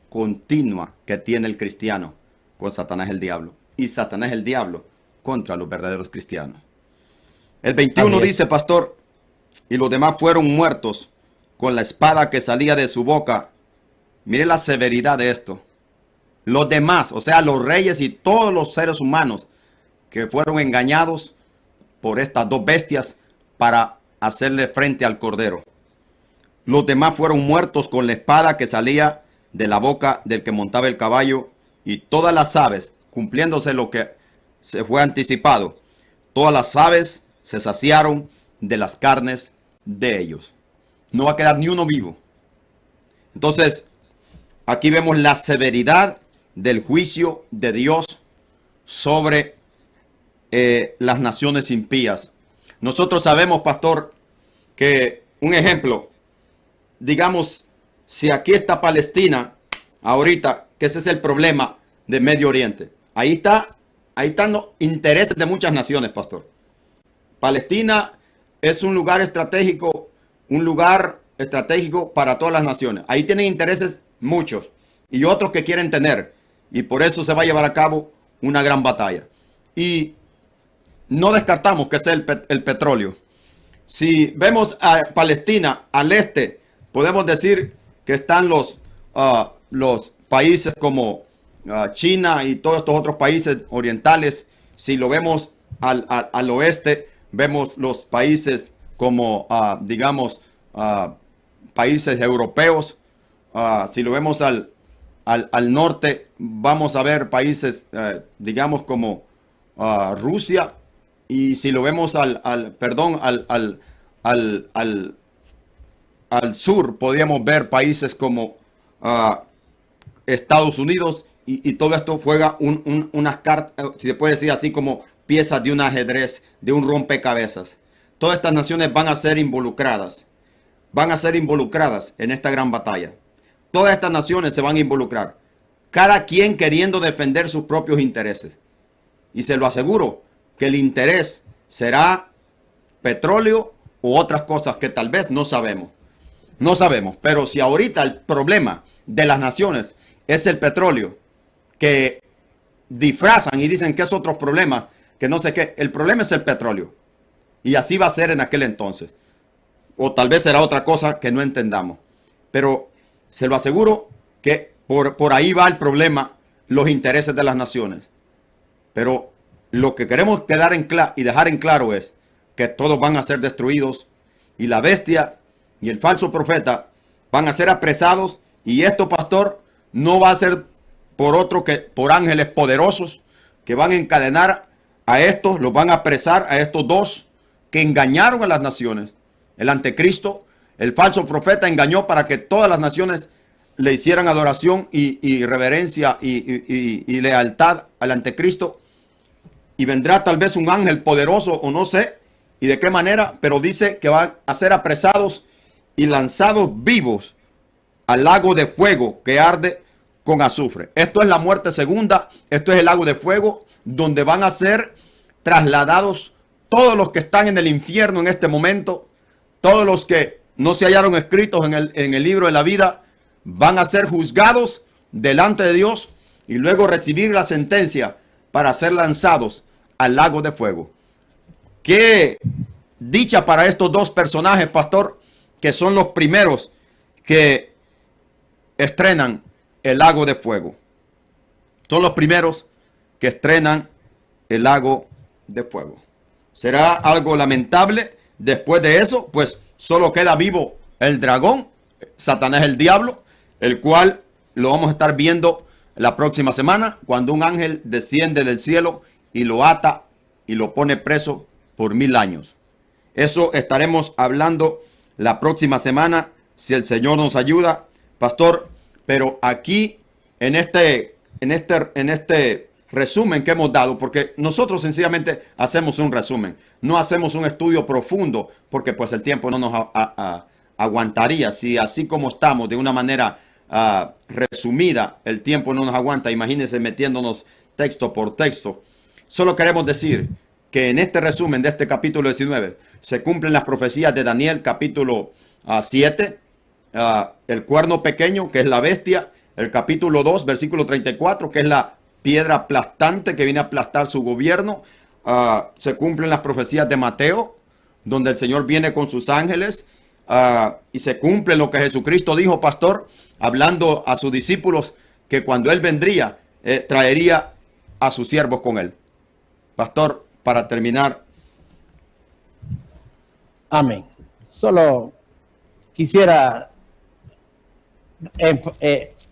continua que tiene el cristiano con Satanás el diablo. Y Satanás el diablo contra los verdaderos cristianos. El 21 dice, pastor, y los demás fueron muertos con la espada que salía de su boca. Mire la severidad de esto. Los demás, o sea, los reyes y todos los seres humanos que fueron engañados por estas dos bestias para hacerle frente al Cordero. Los demás fueron muertos con la espada que salía de la boca del que montaba el caballo, y todas las aves, cumpliéndose lo que se fue anticipado, todas las aves se saciaron de las carnes de ellos. No va a quedar ni uno vivo. Entonces, aquí vemos la severidad del juicio de Dios sobre las naciones impías. Nosotros sabemos, pastor, que un ejemplo, digamos, si aquí está Palestina, ahorita, que ese es el problema de Medio Oriente. Ahí están los intereses de muchas naciones, pastor. Palestina es un lugar estratégico para todas las naciones. Ahí tienen intereses muchos y otros que quieren tener. Y por eso se va a llevar a cabo una gran batalla. Y no descartamos que sea el petróleo. Si vemos a Palestina al este, podemos decir que están los países como China y todos estos otros países orientales. Si lo vemos al oeste, vemos los países como, digamos, países europeos. Si lo vemos al norte, vamos a ver países, digamos, como Rusia. Y si lo vemos al sur, podríamos ver países como Estados Unidos. Y todo esto juega unas cartas, si se puede decir así, como piezas de un ajedrez, de un rompecabezas. Todas estas naciones van a ser involucradas. Van a ser involucradas en esta gran batalla. Todas estas naciones se van a involucrar. Cada quien queriendo defender sus propios intereses. Y se lo aseguro que el interés será petróleo u otras cosas que tal vez no sabemos. No sabemos. Pero si ahorita el problema de las naciones es el petróleo, que disfrazan y dicen que es otros problemas, que no sé qué. El problema es el petróleo. Y así va a ser en aquel entonces. O tal vez será otra cosa que no entendamos. Pero se lo aseguro que por ahí va el problema, los intereses de las naciones. Pero lo que queremos quedar y dejar en claro es que todos van a ser destruidos. Y la bestia y el falso profeta van a ser apresados. Y esto, pastor, no va a ser por otro que por ángeles poderosos que van a encadenar a estos, los van a apresar a estos dos que engañaron a las naciones. El anticristo, el falso profeta, engañó para que todas las naciones le hicieran adoración y reverencia y lealtad al anticristo. Y vendrá tal vez un ángel poderoso o no sé, y de qué manera, pero dice que van a ser apresados y lanzados vivos al lago de fuego que arde con azufre. Esto es la muerte segunda, esto es el lago de fuego, donde van a ser trasladados todos los que están en el infierno en este momento, todos los que no se hallaron escritos en el libro de la vida, van a ser juzgados delante de Dios y luego recibir la sentencia para ser lanzados al lago de fuego. Qué dicha para estos dos personajes, pastor, que son los primeros que estrenan el lago de fuego. Son los primeros que estrenan el lago de fuego. Será algo lamentable. Después de eso, pues solo queda vivo el dragón, Satanás el diablo, el cual lo vamos a estar viendo la próxima semana, cuando un ángel desciende del cielo y lo ata y lo pone preso por 1000 años. Eso estaremos hablando la próxima semana, si el Señor nos ayuda, pastor. Pero aquí, en este resumen que hemos dado, porque nosotros sencillamente hacemos un resumen, no hacemos un estudio profundo, porque pues el tiempo no nos aguantaría. Si así como estamos, de una manera resumida, el tiempo no nos aguanta, imagínense metiéndonos texto por texto. Solo queremos decir que en este resumen de este capítulo 19 se cumplen las profecías de Daniel capítulo 7, el cuerno pequeño, que es la bestia, el capítulo 2, versículo 34, que es la piedra aplastante que viene a aplastar su gobierno. Se cumplen las profecías de Mateo, donde el Señor viene con sus ángeles, y se cumple lo que Jesucristo dijo, pastor, hablando a sus discípulos, que cuando Él vendría, traería a sus siervos con Él. Pastor, para terminar. Amén. Solo quisiera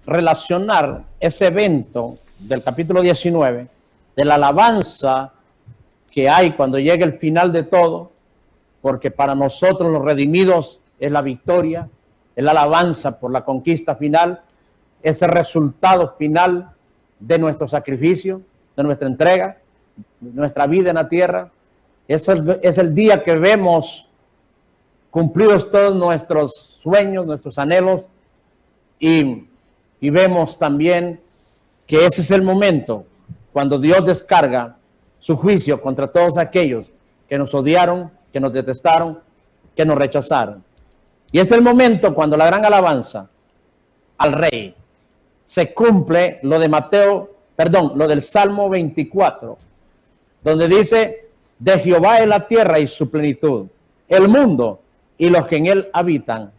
relacionar ese evento del capítulo 19, de la alabanza que hay cuando llega el final de todo, porque para nosotros los redimidos es la victoria, es la alabanza por la conquista final, es el resultado final de nuestro sacrificio, de nuestra entrega, de nuestra vida en la tierra. Es el día que vemos cumplidos todos nuestros sueños, nuestros anhelos, y vemos también que ese es el momento cuando Dios descarga su juicio contra todos aquellos que nos odiaron, que nos detestaron, que nos rechazaron. Y es el momento cuando la gran alabanza al Rey se cumple lo de lo del Salmo 24, donde dice: de Jehová es la tierra y su plenitud, el mundo y los que en él habitan,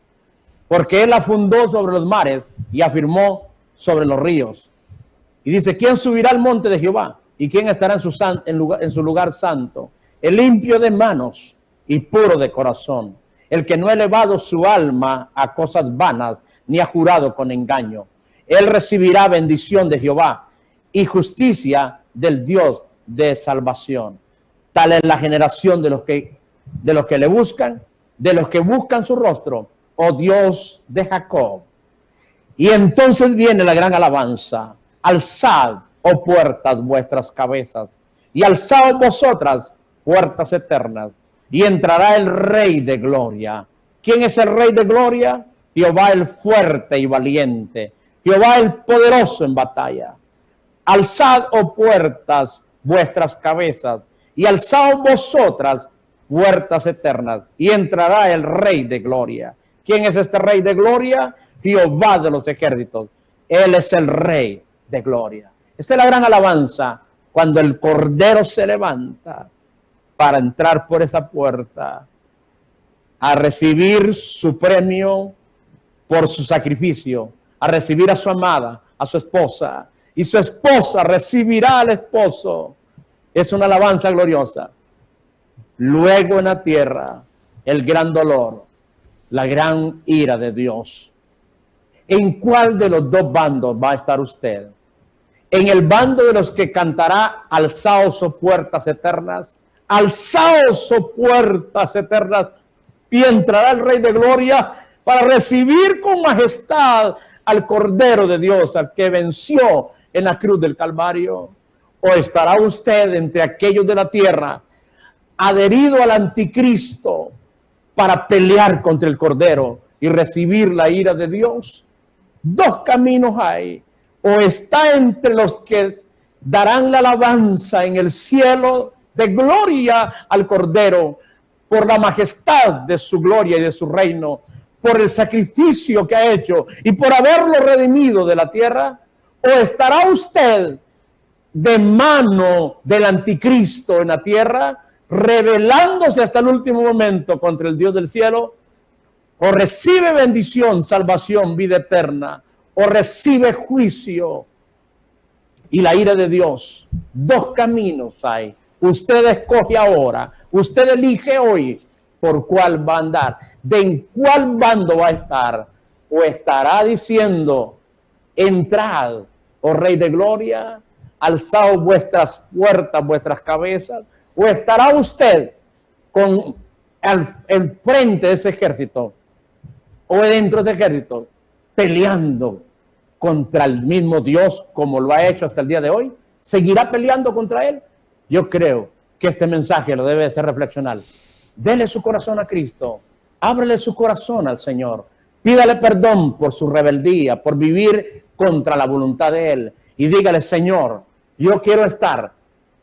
porque él la fundó sobre los mares y afirmó sobre los ríos. Y dice: ¿quién subirá al monte de Jehová? ¿Y quién estará en su lugar santo? El limpio de manos y puro de corazón, el que no ha elevado su alma a cosas vanas, ni ha jurado con engaño. Él recibirá bendición de Jehová y justicia del Dios de salvación. Tal es la generación de los que le buscan, de los que buscan su rostro, oh Dios de Jacob. Y entonces viene la gran alabanza: alzad, oh puertas, vuestras cabezas, y alzad vosotras, puertas eternas, y entrará el Rey de gloria. ¿Quién es el Rey de gloria? Jehová el fuerte y valiente, Jehová el poderoso en batalla. Alzad, oh puertas, vuestras cabezas, y alzad vosotras, puertas eternas, y entrará el Rey de gloria. ¿Quién es este Rey de gloria? Jehová de los ejércitos. Él es el Rey de gloria. Esta es la gran alabanza cuando el Cordero se levanta para entrar por esa puerta a recibir su premio por su sacrificio, a recibir a su amada, a su esposa, y su esposa recibirá al esposo. Es una alabanza gloriosa. Luego en la tierra, el gran dolor, la gran ira de Dios. ¿En cuál de los dos bandos va a estar usted? ¿En el bando de los que cantará alzaos, oh puertas eternas? Alzaos, oh puertas eternas, y entrará el Rey de gloria para recibir con majestad al Cordero de Dios, al que venció en la cruz del Calvario? ¿O estará usted entre aquellos de la tierra, adherido al anticristo, para pelear contra el Cordero y recibir la ira de Dios? Dos caminos hay: o está entre los que darán la alabanza en el cielo de gloria al Cordero, por la majestad de su gloria y de su reino, por el sacrificio que ha hecho y por haberlo redimido de la tierra? ¿O estará usted de mano del anticristo en la tierra, rebelándose hasta el último momento contra el Dios del cielo? ¿O recibe bendición, salvación, vida eterna, o recibe juicio y la ira de Dios? Dos caminos hay. Usted escoge ahora, usted elige hoy por cuál va a andar, de en cuál bando va a estar. O estará diciendo: entrad, oh Rey de Gloria, alzaos vuestras puertas, vuestras cabezas. O estará usted con el frente de ese ejército, o dentro de ese ejército, peleando contra el mismo Dios como lo ha hecho hasta el día de hoy. ¿Seguirá peleando contra él? Yo creo que este mensaje lo debe hacer reflexionar. Dele su corazón a Cristo, ábrele su corazón al Señor, pídale perdón por su rebeldía, por vivir contra la voluntad de Él, y dígale: Señor, yo quiero estar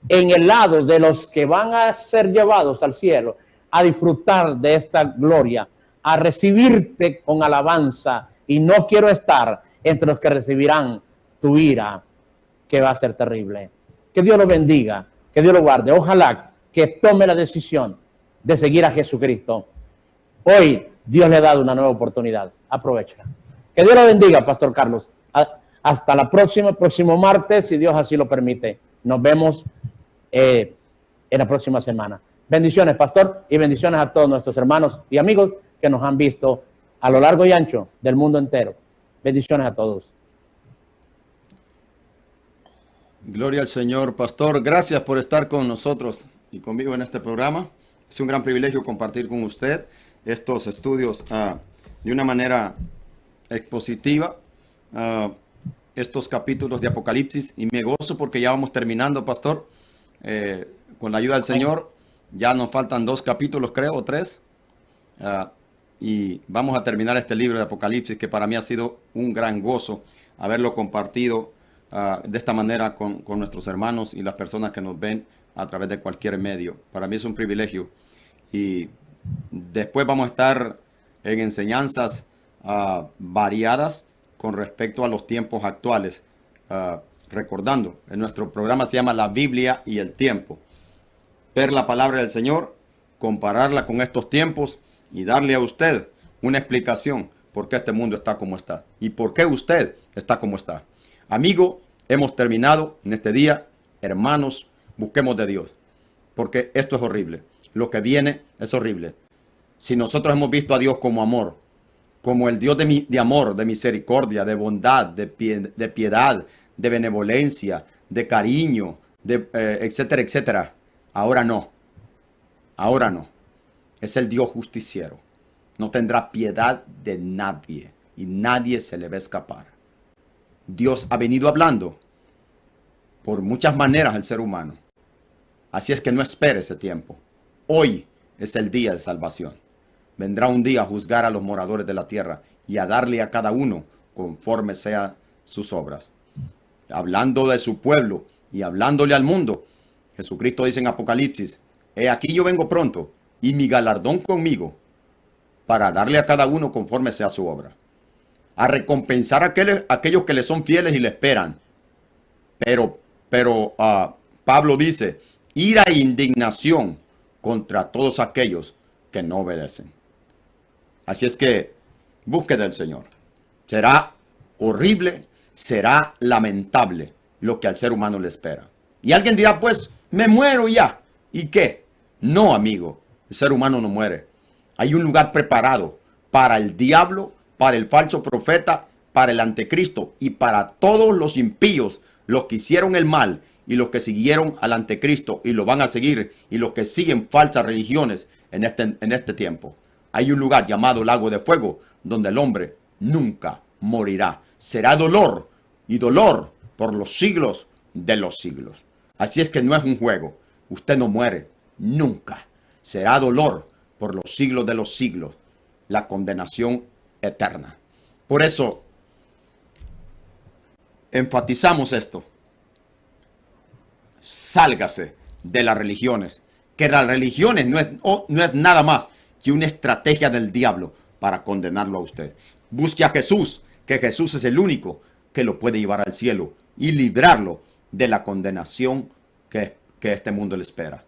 en el lado de los que van a ser llevados al cielo, a disfrutar de esta gloria, a recibirte con alabanza, y no quiero estar entre los que recibirán tu ira, que va a ser terrible. Que Dios lo bendiga, que Dios lo guarde. Ojalá que tome la decisión de seguir a Jesucristo. Hoy Dios le ha dado una nueva oportunidad. Aprovéchela. Que Dios lo bendiga, Pastor Carlos. Hasta la próximo martes, si Dios así lo permite. Nos vemos en la próxima semana. Bendiciones, Pastor, y bendiciones a todos nuestros hermanos y amigos que nos han visto a lo largo y ancho del mundo entero. Bendiciones a todos. Gloria al Señor, Pastor. Gracias por estar con nosotros y conmigo en este programa. Es un gran privilegio compartir con usted estos estudios de una manera expositiva, estos capítulos de Apocalipsis. Y me gozo porque ya vamos terminando, Pastor. Con la ayuda del Señor, ya nos faltan 2 capítulos, creo, o 3. Y vamos a terminar este libro de Apocalipsis, que para mí ha sido un gran gozo haberlo compartido de esta manera con nuestros hermanos y las personas que nos ven a través de cualquier medio. Para mí es un privilegio. Y después vamos a estar en enseñanzas variadas con respecto a los tiempos actuales. Recordando, en nuestro programa se llama La Biblia y el Tiempo. Ver la palabra del Señor, compararla con estos tiempos y darle a usted una explicación por qué este mundo está como está y por qué usted está como está. Amigo, hemos terminado en este día. Hermanos, busquemos de Dios, porque esto es horrible. Lo que viene es horrible. Si nosotros hemos visto a Dios como amor, como el Dios de amor, de misericordia, de bondad, de piedad, de benevolencia, de cariño, etcétera, etcétera, ahora no. Ahora no. Es el Dios justiciero. No tendrá piedad de nadie y nadie se le va a escapar. Dios ha venido hablando por muchas maneras al ser humano. Así es que no espere ese tiempo. Hoy es el día de salvación. Vendrá un día a juzgar a los moradores de la tierra y a darle a cada uno conforme sean sus obras. Hablando de su pueblo y hablándole al mundo, Jesucristo dice en Apocalipsis: he aquí yo vengo pronto y mi galardón conmigo para darle a cada uno conforme sea su obra. A recompensar a aquellos que le son fieles y le esperan. Pero Pablo dice: ira e indignación contra todos aquellos que no obedecen. Así es que busque del Señor. Será horrible, será lamentable lo que al ser humano le espera. Y alguien dirá: pues me muero ya. ¿Y qué? No, amigo, el ser humano no muere. Hay un lugar preparado para el diablo, para el falso profeta, para el anticristo y para todos los impíos, los que hicieron el mal y los que siguieron al anticristo y lo van a seguir, y los que siguen falsas religiones en este tiempo. Hay un lugar llamado Lago de Fuego donde el hombre nunca morirá. Será dolor y dolor por los siglos de los siglos. Así es que no es un juego. Usted no muere nunca. Será dolor por los siglos de los siglos. La condenación eterna. Por eso, enfatizamos esto. Sálgase de las religiones, que las religiones no es nada más que una estrategia del diablo para condenarlo a usted. Busque a Jesús, que Jesús es el único que lo puede llevar al cielo y librarlo de la condenación que este mundo le espera.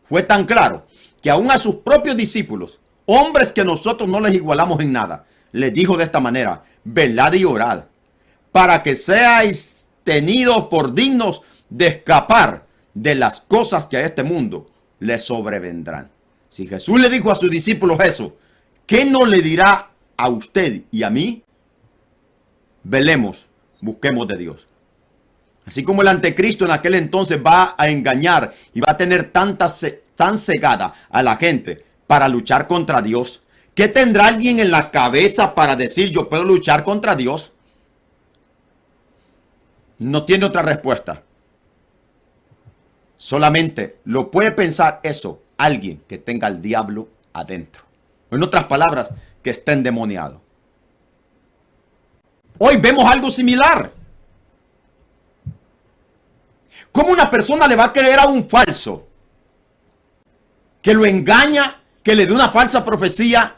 Fue tan claro que aún a sus propios discípulos, hombres que nosotros no les igualamos en nada, les dijo de esta manera: velad y orad, para que seáis tenidos por dignos de escapar de las cosas que a este mundo le sobrevendrán. Si Jesús le dijo a sus discípulos eso, ¿qué no le dirá a usted y a mí? Velemos, busquemos de Dios. Así como el anticristo en aquel entonces va a engañar y va a tener tan cegada a la gente para luchar contra Dios, ¿qué tendrá alguien en la cabeza para decir yo puedo luchar contra Dios? No tiene otra respuesta. Solamente lo puede pensar eso alguien que tenga al diablo adentro. En otras palabras, que esté endemoniado. Hoy vemos algo similar. ¿Cómo una persona le va a creer a un falso que lo engaña, que le dé una falsa profecía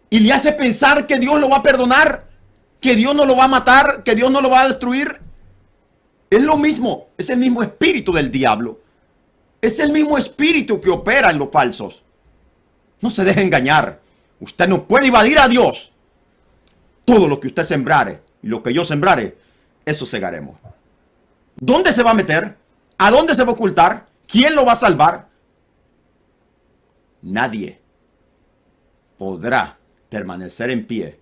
y le hace pensar que Dios lo va a perdonar, que Dios no lo va a matar, que Dios no lo va a destruir? Es lo mismo, es el mismo espíritu del diablo. Es el mismo espíritu que opera en los falsos. No se deje engañar. Usted no puede evadir a Dios. Todo lo que usted sembrare y lo que yo sembrare, eso segaremos. ¿Dónde se va a meter? ¿A dónde se va a ocultar? ¿Quién lo va a salvar? Nadie podrá permanecer en pie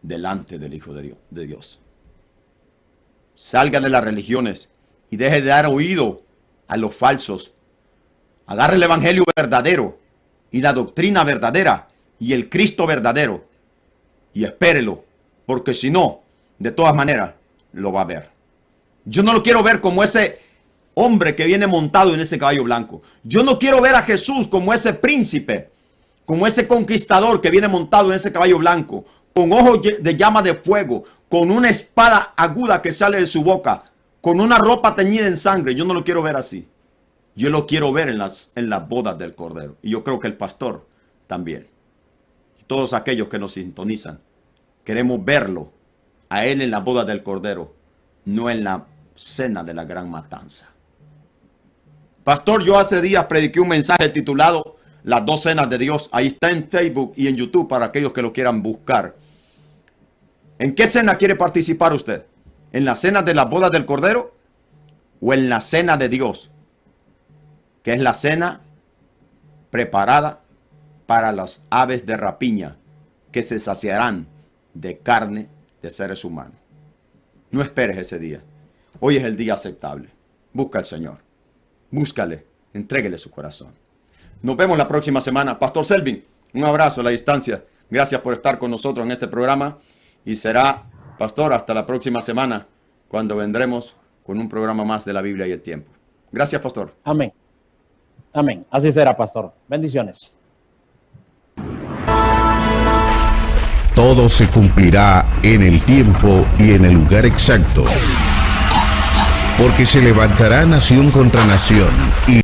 delante del Hijo de Dios. Salga de las religiones y deje de dar oído a los falsos. Agarre el evangelio verdadero y la doctrina verdadera y el Cristo verdadero y espérelo, porque si no, de todas maneras, lo va a ver. Yo no lo quiero ver como ese hombre que viene montado en ese caballo blanco. Yo no quiero ver a Jesús como ese príncipe, como ese conquistador que viene montado en ese caballo blanco, con ojos de llama de fuego, con una espada aguda que sale de su boca, con una ropa teñida en sangre. Yo no lo quiero ver así. Yo lo quiero ver en las bodas del Cordero. Y yo creo que el pastor también. Y todos aquellos que nos sintonizan, queremos verlo a él en la boda del Cordero, no en la cena de la gran matanza. Pastor, yo hace días prediqué un mensaje titulado Las dos cenas de Dios. Ahí está en Facebook y en YouTube para aquellos que lo quieran buscar. ¿En qué cena quiere participar usted? ¿En la cena de las bodas del Cordero o en la cena de Dios? Que es la cena preparada para las aves de rapiña que se saciarán de carne de seres humanos. No esperes ese día. Hoy es el día aceptable. Busca al Señor. Búscale. Entréguele su corazón. Nos vemos la próxima semana. Pastor Selvin, un abrazo a la distancia. Gracias por estar con nosotros en este programa. Y será, pastor, hasta la próxima semana, cuando vendremos con un programa más de la Biblia y el tiempo. Gracias, pastor. Amén. Amén. Así será, pastor. Bendiciones. Todo se cumplirá en el tiempo y en el lugar exacto. Porque se levantará nación contra nación y